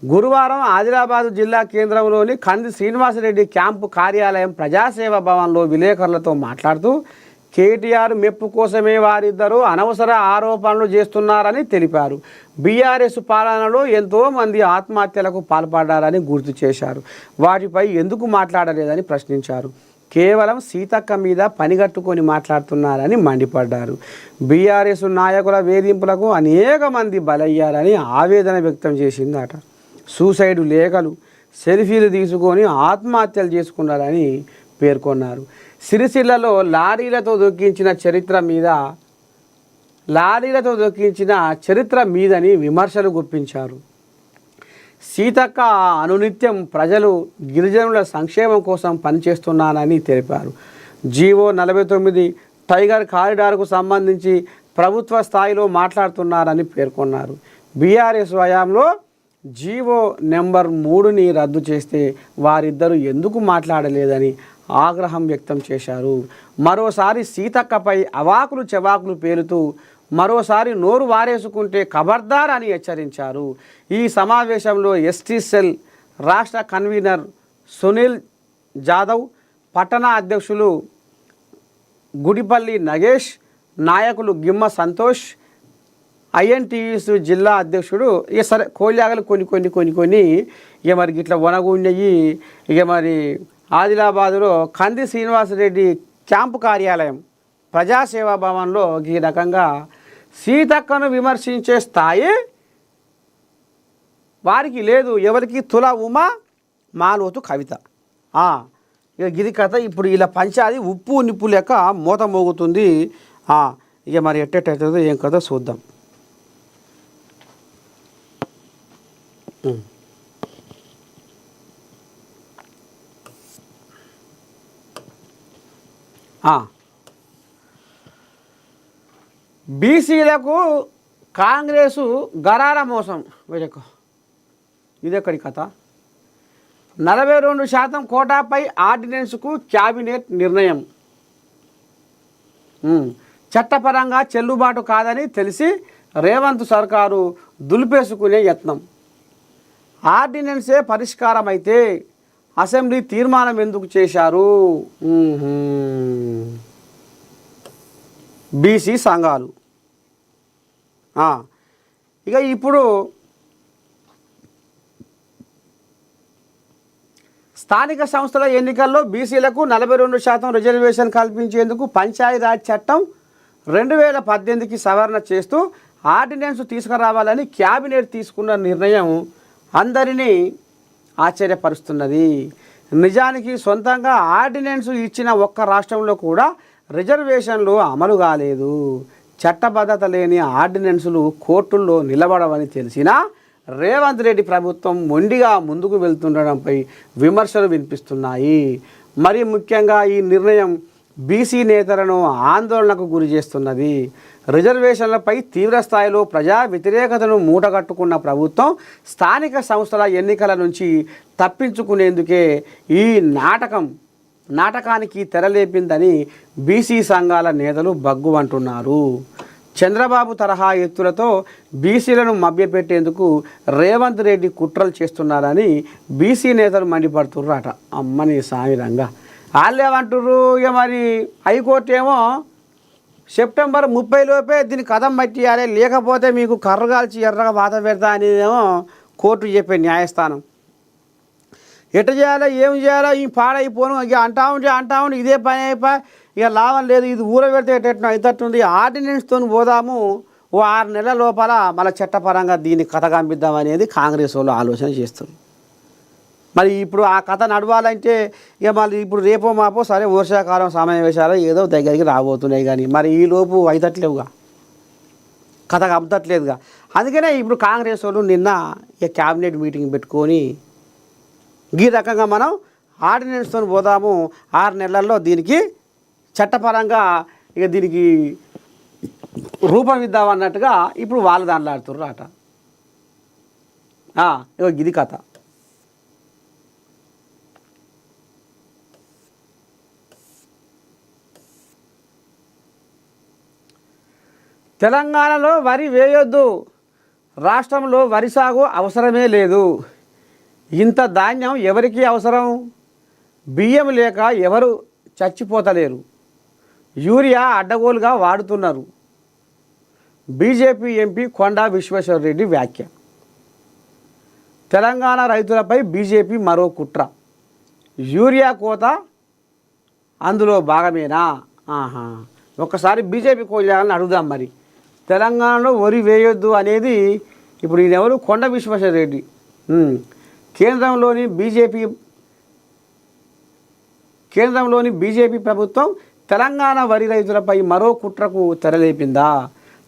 గురువారం ఆదిలాబాదు జిల్లా కేంద్రంలోని కంది శ్రీనివాసరెడ్డి క్యాంపు కార్యాలయం ప్రజాసేవ భవన్లో విలేకరులతో మాట్లాడుతూ కేటీఆర్ మెప్పు కోసమే వారిద్దరూ అనవసర ఆరోపణలు చేస్తున్నారని తెలిపారు. బీఆర్ఎస్ పాలనలో ఎంతోమంది ఆత్మహత్యలకు పాల్పడ్డారని గుర్తు చేశారు. వాటిపై ఎందుకు మాట్లాడలేదని ప్రశ్నించారు. కేవలం సీతక్క మీద పనిగట్టుకొని మాట్లాడుతున్నారని మండిపడ్డారు. బీఆర్ఎస్ నాయకుల వేధింపులకు అనేక మంది బలయ్యారని ఆవేదన వ్యక్తం చేసిందట. సూసైడ్ లేఖలు సెల్ఫీలు తీసుకొని ఆత్మహత్యలు చేసుకున్నారని పేర్కొన్నారు. సిరిసిల్లలో లారీలతో దొక్కించిన చరిత్ర మీదని విమర్శలు గుప్పించారు. సీతక్క అనునిత్యం ప్రజలు గిరిజనుల సంక్షేమం కోసం పనిచేస్తున్నానని తెలిపారు. జీవో 49 టైగర్ కారిడార్కు సంబంధించి ప్రభుత్వ స్థాయిలో మాట్లాడుతున్నారని పేర్కొన్నారు. బీఆర్ఎస్ హయాంలో జీవో నెంబర్ 3ని రద్దు చేస్తే వారిద్దరూ ఎందుకు మాట్లాడలేదని ఆగ్రహం వ్యక్తం చేశారు. మరోసారి సీతక్కపై అవాకులు చెవాకులు పేలుతూ మరోసారి నోరు వారేసుకుంటే ఖబర్దార్ అని హెచ్చరించారు. ఈ సమావేశంలో ఎస్టీ సెల్ రాష్ట్ర కన్వీనర్ సునీల్ జాదవ్, పట్టణ అధ్యక్షులు గుడిపల్లి నగేష్, నాయకులు గిమ్మ సంతోష్, ఐఎన్టీయూస్ జిల్లా అధ్యక్షుడు ఇక సరే కోల్యాగలు కొన్ని ఇక మరి ఇట్లా వనగుండయి. ఇక మరి ఆదిలాబాదులో కంది శ్రీనివాసరెడ్డి క్యాంపు కార్యాలయం ప్రజాసేవా భవన్లో ఈ రకంగా సీతక్కను విమర్శించే స్థాయి వారికి లేదు. ఎవరికి తుల ఉమా మాలోతు కవిత ఇక గిది కథ. ఇప్పుడు ఇలా పంచాది ఉప్పు నిప్పు లెక్క మూత మోగుతుంది. ఇక మరి ఎట్టెట్టవుతుందో ఏం కథ చూద్దాం. బీసీలకు కాంగ్రెసు గరార మోసం వీళ్ళకు ఇదెక్కడి కథ. 42% కోటాపై ఆర్డినెన్స్కు క్యాబినెట్ నిర్ణయం. చట్టపరంగా చెల్లుబాటు కాదని తెలిసి రేవంత్ సర్కారు దులిపేసుకునే యత్నం. ఆర్డినెన్సే పరిష్కారం అయితే అసెంబ్లీ తీర్మానం ఎందుకు చేశారు? బీసీ సంఘాలు ఇక ఇప్పుడు స్థానిక సంస్థల ఎన్నికల్లో బీసీలకు 42% రిజర్వేషన్ కల్పించేందుకు పంచాయతీరాజ్ చట్టం 2018కి సవరణ చేస్తూ ఆర్డినెన్స్ తీసుకురావాలని క్యాబినెట్ తీసుకున్న నిర్ణయం అందరినీ ఆశ్చర్యపరుస్తున్నది. నిజానికి సొంతంగా ఆర్డినెన్స్ ఇచ్చిన ఒక్క రాష్ట్రంలో కూడా రిజర్వేషన్లు అమలు కాలేదు. చట్టబద్ధత లేని ఆర్డినెన్సులు కోర్టుల్లో నిలబడవని తెలిసినా రేవంత్ రెడ్డి ప్రభుత్వం మొండిగా ముందుకు వెళ్తుండడంపై విమర్శలు వినిపిస్తున్నాయి. మరి ముఖ్యంగా ఈ నిర్ణయం బీసీ నేతలను ఆందోళనకు గురి చేస్తున్నది. రిజర్వేషన్లపై తీవ్రస్థాయిలో ప్రజా వ్యతిరేకతను మూటగట్టుకున్న ప్రభుత్వం స్థానిక సంస్థల ఎన్నికల నుంచి తప్పించుకునేందుకే ఈ నాటకం నాటకానికి తెరలేపిందని బీసీ సంఘాల నేతలు బగ్గు అంటున్నారు. చంద్రబాబు తరహా ఎత్తులతో బీసీలను మభ్యపెట్టేందుకు రేవంత్ రెడ్డి కుట్రలు చేస్తున్నారని బీసీ నేతలు మండిపడుతున్నారట. అమ్మని సామిరంగా వాళ్ళు ఏమంటుర్రు? ఇక మరి హైకోర్టు ఏమో సెప్టెంబర్ 30 లోపే దీన్ని కథం పట్టియాలి, లేకపోతే మీకు కర్రగాల్చి ఎర్రగా వాత పెడతా అనేదేమో కోర్టు చెప్పే న్యాయస్థానం. ఎట్ట చేయాలో ఏం చేయాలో ఈ పాడైపోను ఇక అంటా ఉంటే ఇదే పని అయిపోయి ఇక లాభం లేదు, ఇది ఊర పెడితే ఎట్ట అవుతుంది, ఆర్డినెన్స్తో పోదాము, ఓ 6 నెలల లోపల మళ్ళీ చట్టపరంగా దీన్ని కథ కంపిద్దాం అనేది కాంగ్రెస్ వాళ్ళు ఆలోచన చేస్తారు. మరి ఇప్పుడు ఆ కథ నడవాలంటే ఇక మళ్ళీ ఇప్పుడు రేపో మాపో సరే వర్షాకాలం సమావేశాలు ఏదో దగ్గరికి రాబోతున్నాయి, కానీ మరి ఈలోపు అవుతట్లేవుగా, కథ కంపట్లేదుగా. అందుకనే ఇప్పుడు కాంగ్రెస్ వాళ్ళు నిన్న ఇక క్యాబినెట్ మీటింగ్ పెట్టుకొని ఈ రకంగా మనం ఆర్డినెన్స్తో పోదాము, 6 నెలల్లో దీనికి చట్టపరంగా ఇక దీనికి రూపం ఇద్దామన్నట్టుగా ఇప్పుడు వాళ్ళు దాంట్లో ఆడుతుర్రు అట. ఇక ఇది కథ. తెలంగాణలో వరి వేయొద్దు, రాష్ట్రంలో వరి సాగు అవసరమే లేదు, ఇంత ధాన్యం ఎవరికి అవసరం, బియ్యం లేక ఎవరు చచ్చిపోతలేరు, యూరియా అడ్డగోలుగా వాడుతున్నారు. బీజేపీ ఎంపీ కొండా విశ్వేశ్వరరెడ్డి వ్యాఖ్య. తెలంగాణ రైతులపై బీజేపీ మరో కుట్ర, యూరియా కోత అందులో భాగమేనా? ఒక్కసారి బీజేపీ కోయాలని అడుగుదాం. మరి తెలంగాణలో వరి వేయొద్దు అనేది ఇప్పుడు ఈయనెవరు? కొండ విశ్వేశ్వరరెడ్డి. కేంద్రంలోని బీజేపీ ప్రభుత్వం తెలంగాణ వరి రైతులపై మరో కుట్రకు తెరలేపిందా?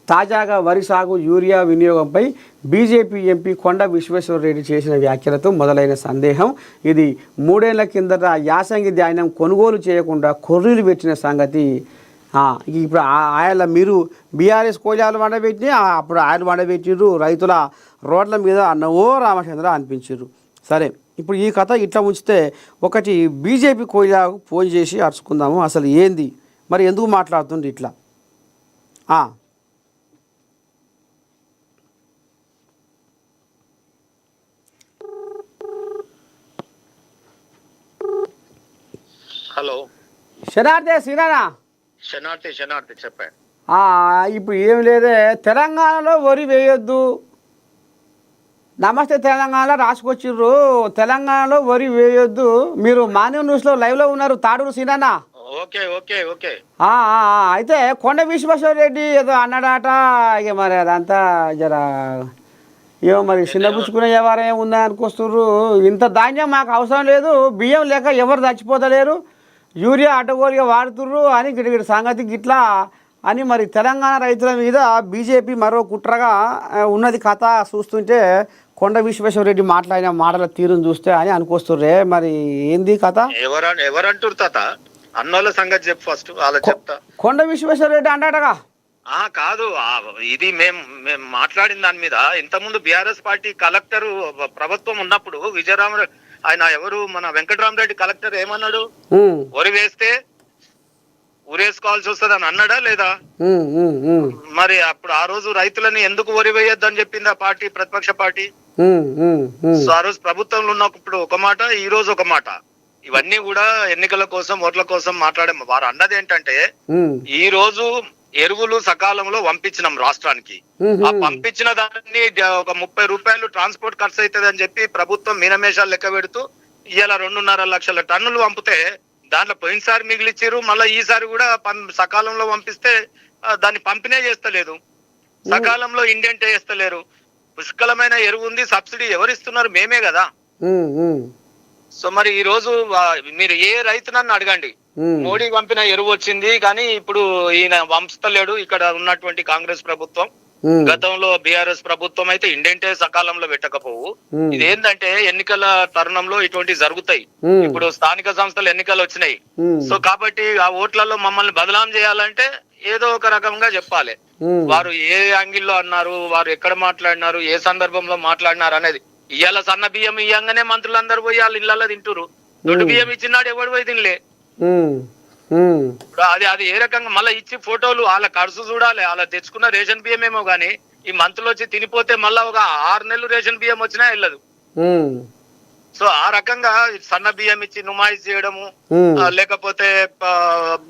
తాజాగా వరి సాగు, యూరియా వినియోగంపై బీజేపీ ఎంపీ కొండ విశ్వేశ్వరరెడ్డి చేసిన వ్యాఖ్యలతో మొదలైన సందేహం ఇది 3 ఏళ్ల కిందట యాసంగి ధాన్యం కొనుగోలు చేయకుండా కొర్రీలు పెట్టిన సంగతి. ఇప్పుడు ఆయన మీరు బీఆర్ఎస్ కోజాలు వండబెట్టి అప్పుడు ఆయన వండబెట్టిర్రు, రైతుల రోడ్ల మీద అన్నవో రామచంద్ర అనిపించారు. సరే, ఇప్పుడు ఈ కథ ఇట్లా ఉంచితే ఒకటి బీజేపీ కోయిలాకు ఫోన్ చేసి అరుచుకుందాము, అసలు ఏంది మరి, ఎందుకు మాట్లాడుతుంది ఇట్లా. హలో, శనార్థే సీనానా? శనార్థి చెప్పా. ఇప్పుడు ఏం లేదే, తెలంగాణలో వరి వేయొద్దు, నమస్తే తెలంగాణలో రాసుకొచ్చిర్రు, తెలంగాణలో వరి వేయొద్దు. మీరు మాన్యం న్యూస్లో లైవ్లో ఉన్నారు, తాడూరు సీనన్నా. ఓకే. అయితే కొండ విశ్వేశ్వరరెడ్డి ఏదో అన్నాడట, ఇక మరి అదంతా జర ఏమో మరి చిన్నపుచ్చుకునే వ్యవహారం ఏముందా అనుకొస్తుర్రు. ఇంత ధాన్యం మాకు అవసరం లేదు, బియ్యం లేక ఎవరు చచ్చిపోతలేరు, యూరియా అడ్డగోలుగా వాడుతుర్రు అని గిటి సంగతి గిట్లా అని మరి తెలంగాణ రైతుల మీద బీజేపీ మరో కుట్రగా ఉన్నది కథ. చూస్తుంటే కొండ విశ్వేశ్వరరెడ్డి మాట్లాడిన మాటల తీరును చూస్తే అని అనుకొస్తుర్రే, మరి ఏంది కథ? ఎవరంటారు తాత? అన్నోళ్ళ సంగతి చెప్పు ఫస్ట్, అలా చెప్తా. కొండ విశ్వేశ్వరరెడ్డి అంటాడగా. కాదు, ఇది మేము మాట్లాడిన దాని మీద ఇంతకుముందు బీఆర్ఎస్ పార్టీ కలెక్టర్ ప్రభుత్వం ఉన్నప్పుడు విజయరామరెడ్డి, ఆయన ఎవరు మన వెంకటరామరెడ్డి కలెక్టర్ ఏమన్నాడు? వరి వేస్తే ఊరేసుకోవాల్సి వస్తుంది అని అన్నాడా లేదా? మరి అప్పుడు ఆ రోజు రైతులని ఎందుకు వరి వేయొద్దని చెప్పింది ఆ పార్టీ, ప్రతిపక్ష పార్టీ. సో ఆ రోజు ప్రభుత్వంలో ఉన్నప్పుడు ఒక మాట, ఈ రోజు ఒక మాట. ఇవన్నీ కూడా ఎన్నికల కోసం, ఓట్ల కోసం మాట్లాడే వారు అన్నది ఏంటంటే, ఈ రోజు ఎరువులు సకాలంలో పంపించినాం రాష్ట్రానికి, ఆ పంపించిన దాన్ని ఒక 30 రూపాయలు ట్రాన్స్పోర్ట్ ఖర్చు అవుతుంది అని చెప్పి ప్రభుత్వం మీనమేషాలు లెక్క పెడుతూ ఇవాళ 2.5 లక్షల టన్నులు పంపితే దాంట్లో పోయినసారి మిగిలిచ్చారు, మళ్ళీ ఈసారి కూడా సకాలంలో పంపిస్తే దాన్ని పంపిణీ చేస్తలేదు, సకాలంలో ఇండెంట్ చేస్తలేరు. పుష్కలమైన ఎరువు ఉంది, సబ్సిడీ ఎవరిస్తున్నారు? మేమే కదా. సో మరి ఈ రోజు మీరు ఏ రైతునన్ను అడగండి, మోడీ పంపిన ఎరువు వచ్చింది కానీ ఇప్పుడు ఈయన వంచలేడు ఇక్కడ ఉన్నటువంటి కాంగ్రెస్ ప్రభుత్వం. గతంలో బీఆర్ఎస్ ప్రభుత్వం అయితే ఇండెంటే సకాలంలో పెట్టకపోవు. ఇదేంటంటే ఎన్నికల తరుణంలో ఇటువంటి జరుగుతాయి. ఇప్పుడు స్థానిక సంస్థలు ఎన్నికలు వచ్చినాయి, సో కాబట్టి ఆ ఓట్లలో మమ్మల్ని బదలాం చేయాలంటే ఏదో ఒక రకంగా చెప్పాలి. వారు ఏ యాంగిల్లో అన్నారు, వారు ఎక్కడ మాట్లాడినారు, ఏ సందర్భంలో మాట్లాడినారు అనేది. ఇవాళ సన్న బియ్యం ఇయ్యంగానే మంత్రులందరూ పోయి వాళ్ళ ఇళ్లలో తింటురు, దొడ్డు బియ్యం ఇచ్చినాడు ఎవడు పోయి తినలే. ఇప్పుడు అది ఏ రకంగా మళ్ళీ ఇచ్చి ఫోటోలు వాళ్ళ ఖర్చు చూడాలి, వాళ్ళ తెచ్చుకున్న రేషన్ బియ్యం ఏమో గానీ ఈ మంత్లో వచ్చి తినిపోతే మళ్ళా ఒక 6 నెలలు రేషన్ బియ్యం వచ్చినా వెళ్ళదు. సో ఆ రకంగా సన్న బియ్యం ఇచ్చి నుమాయిస్ చేయడము, లేకపోతే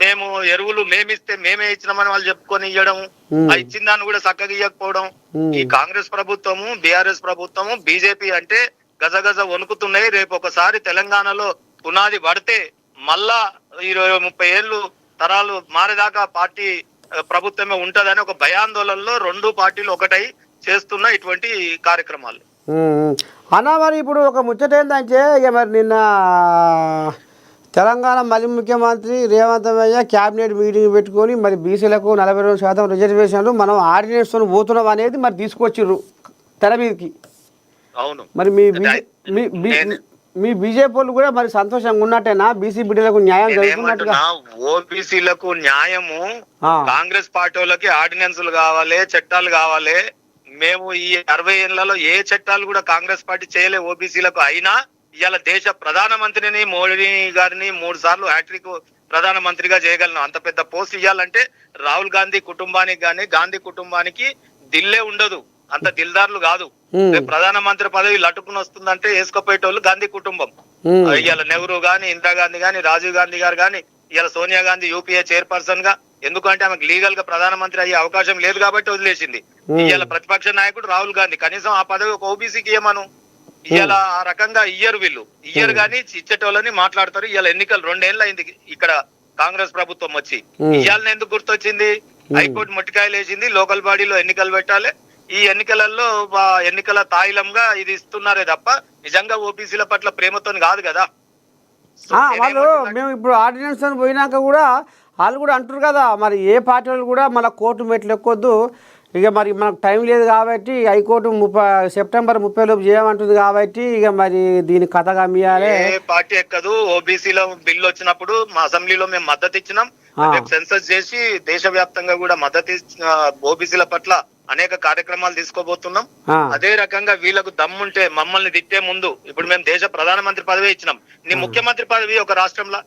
మేము ఎరువులు మేమిస్తే మేమే ఇచ్చినామని వాళ్ళు చెప్పుకొని ఇవ్వడము, ఆ ఇచ్చిన దాన్ని కూడా చక్కగా ఇవ్వకపోవడం. ఈ కాంగ్రెస్ ప్రభుత్వము, బీఆర్ఎస్ ప్రభుత్వము, బీజేపీ అంటే గజగజ వణుకుతున్నాయి. రేపు ఒకసారి తెలంగాణలో పునాది పడితే మళ్ళా 20-30 ఏళ్ళు తరాలు మారేదాకా పార్టీ ప్రభుత్వమే ఉంటదని ఒక భయాందోళనలో 2 పార్టీలు ఒకటై చేస్తున్న ఇటువంటి కార్యక్రమాలు. అన్నా మరి ఇప్పుడు ఒక ముచ్చట ఏంటంటే ఇక మరి నిన్న తెలంగాణ మళ్ళీ ముఖ్యమంత్రి రేవంత్ రెడ్డి క్యాబినెట్ మీటింగ్ పెట్టుకొని మరి బీసీలకు 42% రిజర్వేషన్లు మనం ఆర్డినెన్స్తో పోతున్నాం అనేది మరి తీసుకొచ్చిర్రు తెర మీదకి. అవును, మరి మీ బీజేపీ వాళ్ళు కూడా మరి సంతోషంగా ఉన్నట్టేనా? బీసీ బిడ్డలకు న్యాయం జరుగుతున్నట్టుగా. ఓబీసీలకు న్యాయము కాంగ్రెస్ పార్టీ వాళ్ళకి ఆర్డినెన్సులు కావాలి, చట్టాలు కావాలి. మేము ఈ 60 ఏళ్లలో ఏ చట్టాలు కూడా కాంగ్రెస్ పార్టీ చేయలే ఓబీసీలకు. అయినా ఇవాళ దేశ ప్రధానమంత్రిని మోడీ గారిని 3 సార్లు హ్యాట్రిక్ ప్రధానమంత్రిగా చేయగలను. అంత పెద్ద పోస్ట్ ఇవ్వాలంటే రాహుల్ గాంధీ కుటుంబానికి గాని గాంధీ కుటుంబానికి దిల్లే ఉండదు, అంత దిల్దారులు కాదు. ప్రధానమంత్రి పదవి లట్టుకుని వస్తుందంటే వేసుకుపోయేటోళ్ళు గాంధీ కుటుంబం. ఇవాళ నెహ్రూ గాని, ఇందిరాగాంధీ గాని, రాజీవ్ గాంధీ గారు గాని, ఇవాళ సోనియా గాంధీ యూపీఏ చైర్పర్సన్ గా, ఎందుకంటే ఆమెకు లీగల్ గా ప్రధానమంత్రి అయ్యే అవకాశం లేదు కాబట్టి వదిలేసింది. ఇవాళ ప్రతిపక్ష నాయకుడు రాహుల్ గాంధీ కనీసం ఆ పదవి ఒక ఓబీసీకి ఇవ్వమను. ఇవాళ ఆ రకంగా వీళ్ళు ఇయ్యరు గాని ఇచ్చేటోళ్ళని మాట్లాడతారు. ఇవాళ ఎన్నికలు 2 ఏళ్ళు అయింది ఇక్కడ కాంగ్రెస్ ప్రభుత్వం వచ్చి. ఇవాళ ఎందుకు గుర్తొచ్చింది? హైకోర్టు మొట్టికాయలు వేసింది, లోకల్ బాడీలో ఎన్నికలు పెట్టాలి. ఈ ఎన్నికలలో ఎన్నికల తాయిలంగా ఇది ఇస్తున్నారే తప్ప నిజంగా ఓబీసీల పట్ల ప్రేమతో కాదు కదా. వాళ్ళు మేము ఇప్పుడు ఆర్డినెన్స్ అని పోయినాక కూడా వాళ్ళు కూడా అంటారు కదా, మరి ఏ పార్టీ వాళ్ళు కూడా మన కోర్టు మెట్లు ఎక్కొద్దు, ఇక మరి మనకు టైం లేదు కాబట్టి హైకోర్టు సెప్టెంబర్ 30 లోపు చేయమంటుంది కాబట్టి ఇక మరి దీని కథ గమ్మియాలి. ఏ పార్టీ ఎక్కదు. ఓబీసీలో బిల్లు వచ్చినప్పుడు మా అసెంబ్లీలో మేము మద్దతు ఇచ్చినాం. సెన్సస్ చేసి దేశవ్యాప్తంగా కూడా మద్దతు ఓబీసీల పట్ల అనేక కార్యక్రమాలు తీసుకోబోతున్నాం. అదే రకంగా వీళ్ళకు దమ్ముంటే మమ్మల్ని తిట్టే ముందు, ఇప్పుడు మేము దేశ ప్రధానమంత్రి పదవి ఇచ్చినాం, నీ ముఖ్యమంత్రి పదవి ఒక రాష్ట్రంలో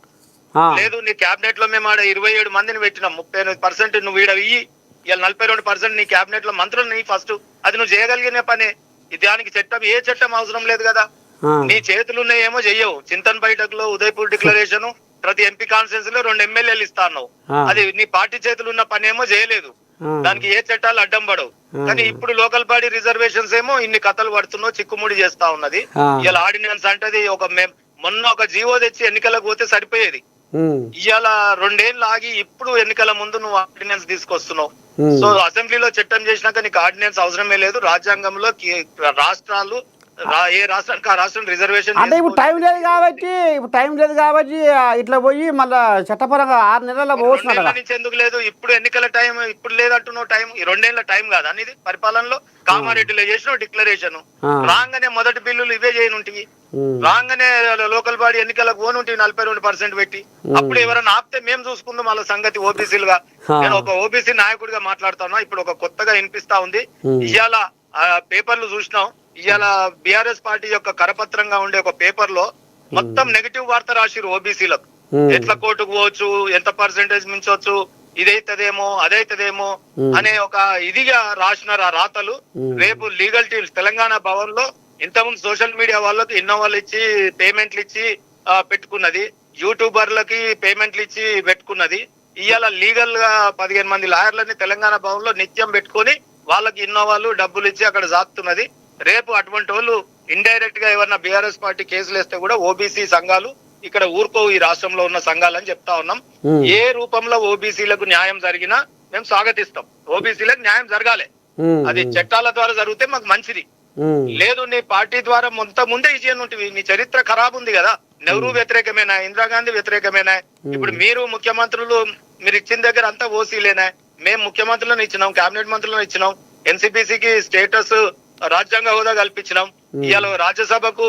లేదు, నీ క్యాబినెట్ లో మేము ఆడ 27 మందిని పెట్టినాం, 38% నువ్వు ఈడ ఇయ్యి, ఇలా 42% నీ క్యాబినెట్ లో మంత్రులు నీ ఫస్ట్, అది నువ్వు చేయగలిగిన పనే. దానికి చట్టం ఏ చట్టం అవసరం లేదు కదా. నీ చేతులున్నాయేమో చెయ్యవు. చింతన్ బైఠక్ లో ఉదయపూర్ డిక్లరేషన్, ప్రతి ఎంపీ కాన్స్టిట్యూన్సీ లో 2 ఎమ్మెల్యేలు ఇస్తాను, అది నీ పార్టీ చేతులున్న పని ఏమో చేయలేదు. దానికి ఏ చట్టాలు అడ్డం పడవు. కానీ ఇప్పుడు లోకల్ బాడీ రిజర్వేషన్స్ ఏమో ఇన్ని కథలు పడుతున్నావు, చిక్కుముడి చేస్తా ఉన్నది. ఇలా ఆర్డినెన్స్ అంటే మొన్న ఒక జీవో తెచ్చి ఎన్నికలకు పోతే సరిపోయేది. ఇవాళ 2 ఏళ్ళు ఆగి ఇప్పుడు ఎన్నికల ముందు నువ్వు ఆర్డినెన్స్ తీసుకొస్తున్నావు. సో అసెంబ్లీలో చట్టం చేసినాక నీకు ఆర్డినెన్స్ అవసరమే లేదు. రాజ్యాంగంలో రాష్ట్రాలు ఏ రాష్ట్రానికి ఆ రాష్ట్రం రిజర్వేషన్ అంటే ఇప్పుడు టైం లేదు కాబట్టి ఇట్లా పోయి మళ్ళా చట్టపరంగా 6 నెలల నుంచి ఎందుకు లేదు? ఇప్పుడు ఎన్నికల టైం ఇప్పుడు లేదంటున్నావు. టైం ఈ 2 ఏళ్ల టైం కాదా అనేది పరిపాలనలో? కామారెడ్డిలో చేసిన డిక్లరేషన్ రాగానే మొదటి బిల్లులు ఇవే చేయనుంటివి, రాగానే లోకల్ బాడీ ఎన్నికలకు పోనుంటివి 42% పెట్టి. అప్పుడు ఎవరైనా ఆపితే మేము చూసుకుందాం వాళ్ళ సంగతి. ఓబీసీలుగా నేను ఒక ఓబీసీ నాయకుడిగా మాట్లాడుతున్నా. ఇప్పుడు ఒక కొత్తగా వినిపిస్తా ఉంది. ఇవాళ పేపర్లు చూసినాం. ఇవాళ బీఆర్ఎస్ పార్టీ యొక్క కరపత్రంగా ఉండే ఒక పేపర్ లో మొత్తం నెగటివ్ వార్త రాసిరు ఓబీసీలకు. ఎట్లా కోర్టుకు పోవచ్చు, ఎంత పర్సెంటేజ్ మించవచ్చు, ఇదైతదేమో అదైతదేమో అనే ఒక ఇదిగా రాసినారు ఆ రాతలు. రేపు లీగల్ టీమ్స్ తెలంగాణ భవన్ లో ఇంతకుముందు సోషల్ మీడియా వాళ్ళకి ఇన్నోవాళ్ళు ఇచ్చి పేమెంట్లు ఇచ్చి పెట్టుకున్నది, యూట్యూబర్లకి పేమెంట్లు ఇచ్చి పెట్టుకున్నది. ఇవాళ లీగల్ గా 15 మంది లాయర్లని తెలంగాణ భవన్ లో నిత్యం పెట్టుకొని వాళ్ళకి ఇన్నోవాళ్ళు డబ్బులు ఇచ్చి అక్కడ సాగుతున్నది. రేపు అటువంటి వాళ్ళు ఇండైరెక్ట్ గా ఎవరన్నా బీఆర్ఎస్ పార్టీ కేసులు వేస్తే కూడా ఓబీసీ సంఘాలు ఇక్కడ ఊరుకోవు, ఈ రాష్ట్రంలో ఉన్న సంఘాలు అని చెప్తా ఉన్నాం. ఏ రూపంలో ఓబీసీలకు న్యాయం జరిగినా మేము స్వాగతిస్తాం. ఓబీసీలకు న్యాయం జరగాలి, అది చట్టాల ద్వారా జరిగితే మాకు మంచిది. లేదు నీ పార్టీ ద్వారా ముందే ఇచ్చేనుంటివి, నీ చరిత్ర ఖరాబ్ ఉంది కదా. నెహ్రూ వ్యతిరేకమేనా, ఇందిరాగాంధీ వ్యతిరేకమేనా? ఇప్పుడు మీరు ముఖ్యమంత్రులు మీరు ఇచ్చిన దగ్గర అంతా ఓసీలేనా? మేము ముఖ్యమంత్రులను ఇచ్చినాం, కేబినెట్ మంత్రులను ఇచ్చినాం, ఎన్సీపీసీకి స్టేటస్ రాజ్యాంగ హోదా కల్పించినాం. ఇవాళ రాజ్యసభకు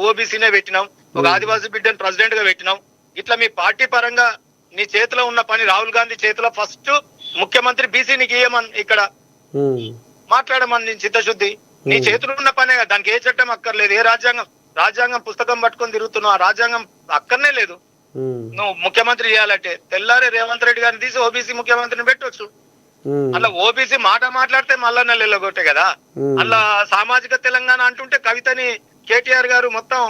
ఓబీసీనే పెట్టినాం, ఒక ఆదివాసీ బిడ్డను ప్రెసిడెంట్ గా పెట్టినాం. ఇట్లా మీ పార్టీ పరంగా నీ చేతిలో ఉన్న పని, రాహుల్ గాంధీ చేతిలో ఫస్ట్ ముఖ్యమంత్రి బీసీ నీకు ఇయ్యమని ఇక్కడ మాట్లాడమని చిత్తశుద్ధి. నీ చేతిలో ఉన్న పనే కదా, దానికి ఏ చట్టం అక్కర్లేదు. ఏ రాజ్యాంగం పుస్తకం పట్టుకొని తిరుగుతున్నావు, ఆ రాజ్యాంగం అక్కర్నే లేదు. నువ్వు ముఖ్యమంత్రి చేయాలంటే తెల్లారి రేవంత్ రెడ్డి గారిని తీసి ఓబీసీ ముఖ్యమంత్రిని పెట్టొచ్చు. అలా ఓబీసీ మాట మాట్లాడితే మళ్ళా నెల్లగొట్టే కదా. అలా సామాజిక తెలంగాణ అంటుంటే కవితని కేటీఆర్ గారు మొత్తం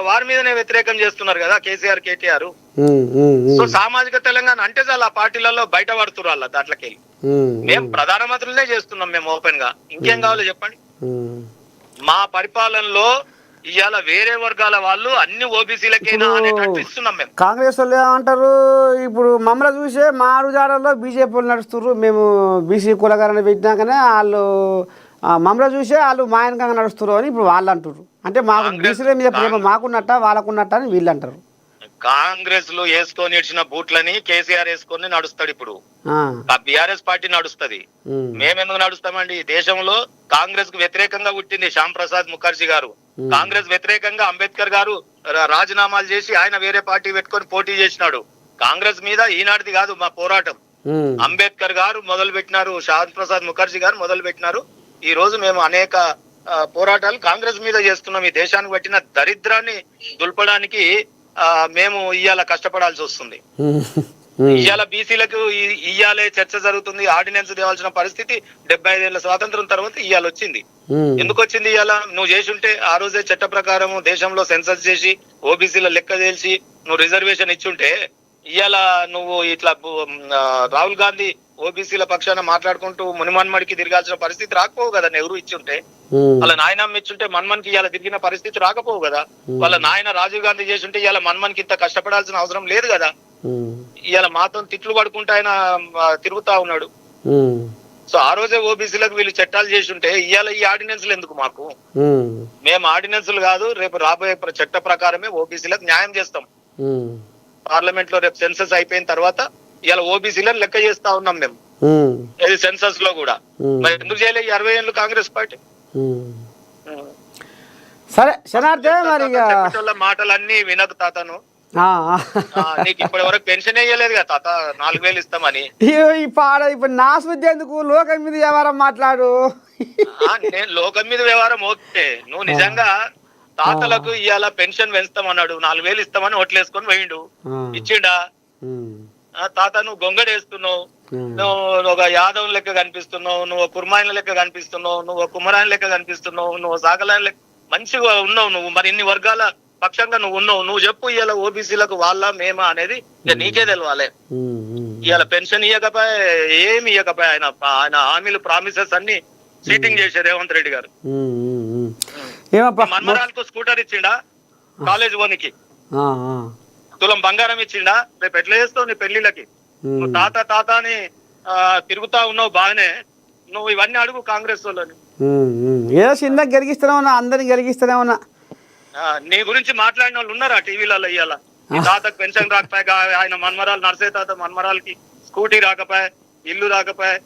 వారి మీదనే వ్యతిరేకం చేస్తున్నారు కదా, కేసీఆర్ కేటీఆర్. సో సామాజిక తెలంగాణ అంటే చాలా పార్టీలలో బయట పడుతున్నారు అలా దాంట్లోకి. మేము ప్రధానమంత్రులనే చేస్తున్నాం మేము ఓపెన్ గా. ఇంకేం కావాలో చెప్పండి. మా పరిపాలనలో ఇవాళ వేరే వర్గాల వాళ్ళు అన్ని ఓబీసీలకైనా అనేటట్టు ఇస్తున్నాం మేము. కాంగ్రెస్ వాళ్ళు ఏమంటారు, ఇప్పుడు మమ్మల్ని చూసే మా అడుగుజాడల్లో బీజేపీ వాళ్ళు నడుస్తున్నారు, మేము బీసీ కులగారని పెట్టినాకనే వాళ్ళు మమ్మల్ని చూసే వాళ్ళు మాయనకంగా నడుస్తున్నారు అని ఇప్పుడు వాళ్ళు అంటారు. అంటే మాకు బీసీల మీద ప్రేమ మాకున్నట్ట వాళ్ళకున్నట్ట అని వీళ్ళు అంటారు. కాంగ్రెస్ లో వేసుకొని ఇచ్చిన బూట్లని కేసీఆర్ వేసుకొని నడుస్తాడు. ఇప్పుడు బీఆర్ఎస్ పార్టీ నడుస్తుంది. మేమెందుకు నడుస్తామండి? దేశంలో కాంగ్రెస్ కు వ్యతిరేకంగా పుట్టింది శ్యామ్ ప్రసాద్ ముఖర్జీ గారు. కాంగ్రెస్ వ్యతిరేకంగా అంబేద్కర్ గారు రాజీనామాలు చేసి ఆయన వేరే పార్టీ పెట్టుకొని పోటీ చేసినాడు. కాంగ్రెస్ మీద ఈనాటిది కాదు మా పోరాటం. అంబేద్కర్ గారు మొదలు పెట్టినారు, శ్యామ్ ప్రసాద్ ముఖర్జీ గారు మొదలు పెట్టినారు. ఈ రోజు మేము అనేక పోరాటాలు కాంగ్రెస్ మీద చేస్తున్నాం. ఈ దేశానికి పట్టిన దరిద్రాన్ని దుల్పడానికి మేము ఇవాళ కష్టపడాల్సి వస్తుంది. ఇవాళ బీసీలకు ఇయ్యాలే చర్చ జరుగుతుంది. ఆర్డినెన్స్ తేవాల్సిన పరిస్థితి 75 ఏళ్ల స్వాతంత్రం తర్వాత ఇవాళ వచ్చింది. ఎందుకు వచ్చింది? ఇవాళ నువ్వు చేసుంటే ఆ రోజే చట్ట ప్రకారం దేశంలో సెన్సస్ చేసి ఓబీసీల లెక్క తెలిసి నువ్వు రిజర్వేషన్ ఇచ్చుంటే ఇవాళ నువ్వు ఇట్లా రాహుల్ గాంధీ ఓబీసీల పక్షాన మాట్లాడుకుంటూ మునిమన్మడికి తిరగాల్సిన పరిస్థితి రాకపోవు కదా. నెహ్రూ ఇచ్చుంటే, వాళ్ళ నాయనమ్మ ఇచ్చుంటే మన్మన్కి ఇవాళ తిరిగిన పరిస్థితి రాకపోవు కదా. వాళ్ళ నాయన రాజీవ్ గాంధీ చేస్తుంటే ఇవాళ మన్మన్కి ఇంత కష్టపడాల్సిన అవసరం లేదు కదా. ఇవాళ మాతో తిట్లు పడుకుంటూ ఆయన తిరుగుతా ఉన్నాడు. సో ఆ రోజే ఓబీసీలకు వీళ్ళు చట్టాలు చేస్తుంటే ఇవాళ ఈ ఆర్డినెన్స్లు ఎందుకు మాకు? మేము ఆర్డినెన్స్లు కాదు, రేపు రాబోయే చట్ట ప్రకారమే ఓబీసీలకు న్యాయం చేస్తాం. పార్లమెంట్ లో రేపు సెన్సస్ అయిపోయిన తర్వాత ఇవాళ ఓబీసీలను లెక్క చేస్తా ఉన్నాం మేము. ఇది సెన్సస్ లో కూడా మరి ఎందుకు చేయలే 60 ఏళ్ళు కాంగ్రెస్ పార్టీ? సరే శనార్థే మరి మాటలన్నీ వినకు తాతను. నీకు ఇప్పటి వరకు పెన్షన్ వేయలేదు కదా తాత, 4000 ఇస్తామని. ఇప్పుడు నా శుద్ధి ఎందుకు, లోకం మీద వ్యవహారం మాట్లాడు. నేను లోకం మీద వ్యవహారం ఓకే. నువ్వు నిజంగా తాతలకు ఇవాళ పెన్షన్ పెంచుతామన్నాడు, 4000 ఇస్తామని ఓట్లేసుకొని పోయిండు, ఇచ్చిండా? తాత నువ్వు గొంగడేస్తున్నావు, నువ్వు ఒక యాదవ్ లెక్క కనిపిస్తున్నావు, నువ్వు కుర్మాయిల లెక్క కనిపిస్తున్నావు, నువ్వు కుమరాయిల లెక్క కనిపిస్తున్నావు, నువ్వు సాగలాయన లెక్క మంచిగా ఉన్నావు నువ్వు. మరి ఇన్ని వర్గాల పక్షంగా నువ్వు ఉన్నావు. నువ్వు చెప్పు ఇవాళ ఓబీసీలకు వాళ్ళ మేమా అనేది నీకే తెలవాలి. ఇవాళ పెన్షన్ ఇవ్వకపోయా, ఏమి ఇవ్వకపోయా. ఆయన హామీలు ప్రామిసెస్ అన్ని చీటింగ్ చేశారు రేవంత్ రెడ్డి గారు. మన్మరాలకు స్కూటర్ ఇచ్చిండా కాలేజ్ ఓనికి? తులం బంగారం ఇచ్చిండా? రేపు ఎట్లా చేస్తావు నీ పెళ్లిళ్ళకి? నువ్వు తాత తాత అని తిరుగుతా ఉన్నావు బాగానే, నువ్వు ఇవన్నీ అడుగు కాంగ్రెస్ వాళ్ళని. ఏదో చిన్న గెలిగిస్తూనే ఉన్నా, అందరిని గెలిగిస్తూనే ఉన్నా. నీ గురించి మాట్లాడిన వాళ్ళు ఉన్నారా టీవీలలో? ఇవాళ నీ తాతకు పెన్షన్ రాకపోయా, ఆయన మన్మరాలు నర్సే తాత మన్మరాలకి స్కూటీ రాకపోయా, ఇల్లు రాకపోయా,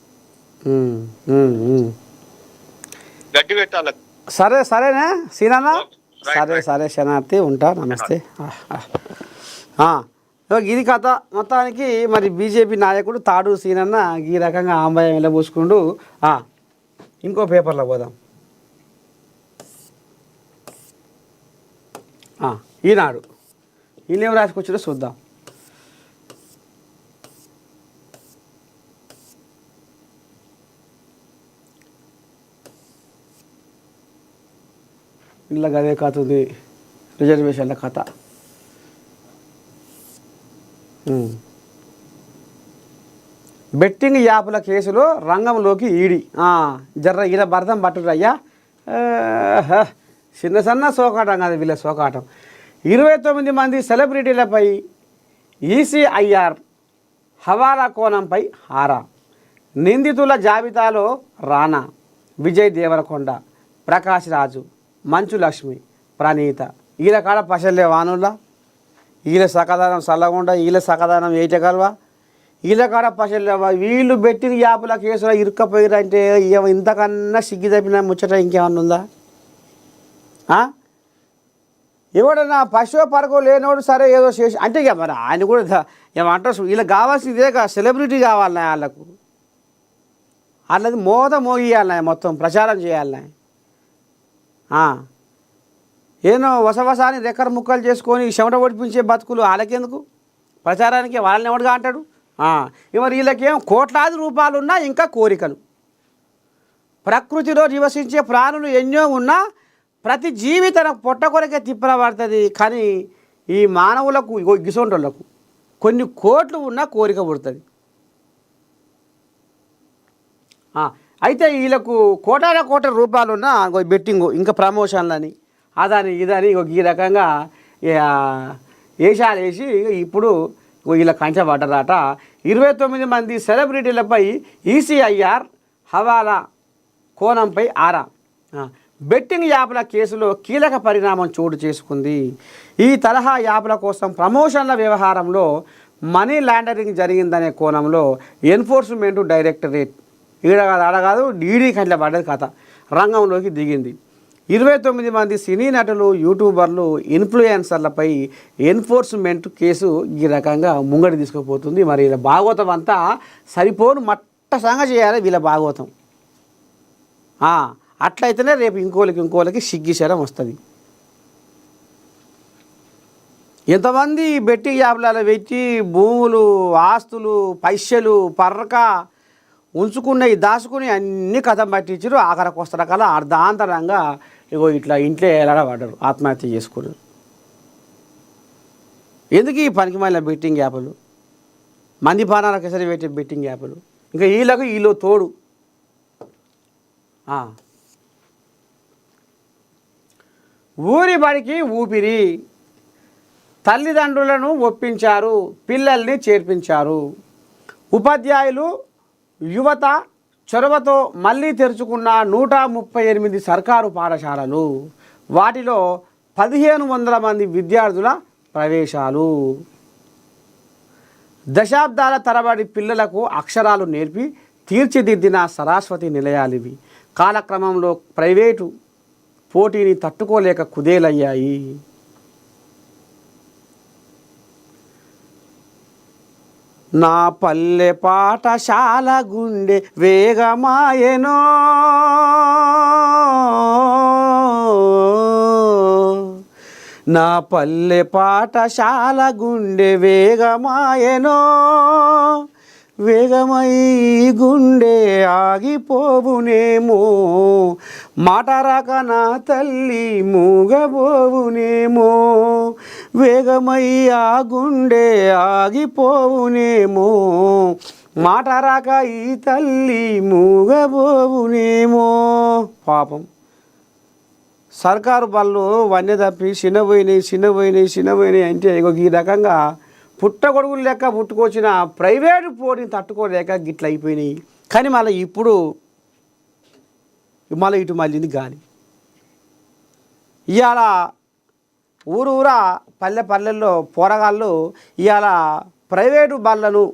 గడ్డి పెట్టాల. సరే సరేనా సీనన్న, సరే సరే శనార్థి, ఉంటా, నమస్తే. ఇది కథ మొత్తానికి. మరి బీజేపీ నాయకుడు తాడు సీనన్న ఈ రకంగా ఆంబాయం వెళ్ళబోసుకుంటూ. ఇంకో పేపర్లో పోదాం. ఈనాడు ఈయనేం రాసుకొచ్చారో చూద్దాం. ఇలా అదే కథ ఉంది, రిజర్వేషన్ల కథ. బెట్టింగ్ యాప్ల కేసులో రంగంలోకి ఈడీ. జర్ర ఈయన భరతం పట్టురయ్యా, చిన్న సన్న సోకాటం కాదు వీళ్ళ సోకాటం. 29 మంది సెలబ్రిటీలపై ఈసీఐఆర్ హవాలా కోణంపై హారా. నిందితుల జాబితాలో రానా, విజయ్ దేవరకొండ, ప్రకాష్ రాజు, మంచు లక్ష్మి, ప్రణీత. వీళ్ళ కాడ పశల్లే వానుల్లా, వీళ్ళ సకదానం చల్లకుండా, వీళ్ళ సకదానం ఏటగలవా, వీళ్ళ కాడ పశల్లే. వీళ్ళు బెట్టింగ్ యాప్ల కేసులో ఇరుక్కపోయారంటే ఇంతకన్నా సిగ్గి తప్పిన ముచ్చట ఇంకేమన్నా ఉందా? ఎవడన్నా పశువు పరకో లేనోడు సరే ఏదో చేసి అంటే ఇక మరి ఆయన కూడా ఏమంటారు, వీళ్ళకి కావాల్సింది ఇదే కదా, సెలబ్రిటీ కావాలన్నా వాళ్ళకు. వాళ్ళది మోగియాలన్నా, మొత్తం ప్రచారం చేయాలన్నా. ఏనో వసవసాని రెక్కర ముక్కలు చేసుకొని చెమట ఒడిపించే బతుకులు వాళ్ళకెందుకు? ప్రచారానికి వాళ్ళని ఎవడుగా అంటాడు? మరి వీళ్ళకేం కోట్లాది రూపాయలున్నా ఇంకా కోరికలు. ప్రకృతిలో నివసించే ప్రాణులు ఎన్నో ఉన్నా ప్రతి జీవి తన పొట్ట కొరకే తిప్పల పడుతుంది. కానీ ఈ మానవులకు గిసొంటోళ్లకు కొన్ని కోట్లు ఉన్నా కోరిక పుడుతుంది. అయితే వీళ్ళకు కోట్ల రూపాయలున్నా బెట్టింగు, ఇంకా ప్రమోషన్లని, అదని ఇదని ఈ రకంగా వేషాలు వేసి ఇప్పుడు వీళ్ళ కంచబడ్డరాట. 29 మంది సెలబ్రిటీలపై ఈసీఐఆర్ హవాలా కోణంపై ఆరా. బెట్టింగ్ యాప్ల కేసులో కీలక పరిణామం చోటు చేసుకుంది. ఈ తరహా యాప్ల కోసం ప్రమోషన్ల వ్యవహారంలో మనీ లాండరింగ్ జరిగిందనే కోణంలో ఎన్ఫోర్స్మెంట్ డైరెక్టరేట్ ఆడగాదు ఈడీ కంట్ల పడ్డది కథ రంగంలోకి దిగింది. 29 మంది సినీ నటులు, యూట్యూబర్లు, ఇన్ఫ్లుయెన్సర్లపై ఎన్ఫోర్స్మెంట్ కేసు ఈ రకంగా ముంగడి తీసుకుపోతుంది. మరి వీళ్ళ భాగవతం అంతా సరిపోను మట్టసంగా చేయాలి వీళ్ళ భాగవతం. అట్లయితేనే రేపు ఇంకోలకి సిగ్గిశరం వస్తుంది. ఎంతమంది బెట్టింగ్ యాప్లలో పెట్టి భూములు, ఆస్తులు, పైసలు పర్రక ఉంచుకున్నవి దాచుకుని అన్ని కథం పట్టించారు. ఆఖరికి వస్తారు కదా అర్ధాంతరంగా ఇట్లా ఇంట్లో ఎలాడబడ్డారు, ఆత్మహత్య చేసుకున్నారు. ఎందుకు ఈ పనికి మళ్ళీ బెట్టింగ్ యాప్లు, మంది పానాలకు ఎసరి పెట్టే బెట్టింగ్ యాప్లు, ఇంకా వీళ్ళు తోడు. ఊరి బడికి ఊపిరి, తల్లిదండ్రులను ఒప్పించారు, పిల్లల్ని చేర్పించారు. ఉపాధ్యాయులు, యువత చొరవతో మళ్ళీ తెరుచుకున్న 138 సర్కారు పాఠశాలలు, వాటిలో 1500 మంది విద్యార్థుల ప్రవేశాలు. దశాబ్దాల తరబడి పిల్లలకు అక్షరాలు నేర్పి తీర్చిదిద్దిన సరస్వతి నిలయాలివి కాలక్రమంలో ప్రైవేటు పోటీని తట్టుకోలేక కుదేలయ్యాయి. నా పల్లె పాఠశాల గుండె వేగమాయెనో, నా పల్లె పాఠశాల గుండె వేగమాయెనో, వేగమై గుండె ఆగిపోవునేమో, మాట రాక నా తల్లి మూగబోవునేమో, వేగమై ఆ గుండె ఆగిపోవునేమో, మాట రాక ఈ తల్లి మూగబోవునేమో. పాపం సర్కారు బళ్ళు వన్య తప్పి చిన్నపోయినాయి అంటే ఈ రకంగా పుట్టగొడుగులు లెక్క పుట్టుకొచ్చిన ప్రైవేటు పోటీని తట్టుకోలేక గిట్ల అయిపోయినాయి. కానీ మళ్ళీ ఇప్పుడు ఇటు మళ్ళీంది గాలి. ఇవాళ ఊరూరా పల్లెల్లో పోరగాళ్ళు ఇవాళ ప్రైవేటు బళ్ళను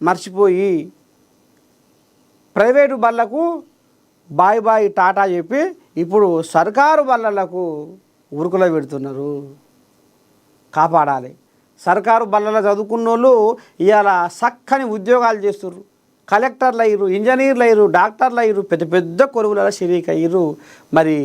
మర్చిపోయి ప్రైవేటు బళ్ళకు బాయ్ టాటా చెప్పి ఇప్పుడు సర్కారు బళ్ళలకు ఉరుకులో పెడుతున్నారు. కాపాడాలి. సర్కారు బళ్ళలో చదువుకున్న వాళ్ళు ఇవాళ చక్కని ఉద్యోగాలు చేస్తుర్రు. కలెక్టర్లు అయ్యారు, ఇంజనీర్లు అయ్యారు, డాక్టర్లు అయ్యారు, పెద్ద కొలువులలో షరీక్ అయ్యారు. మరి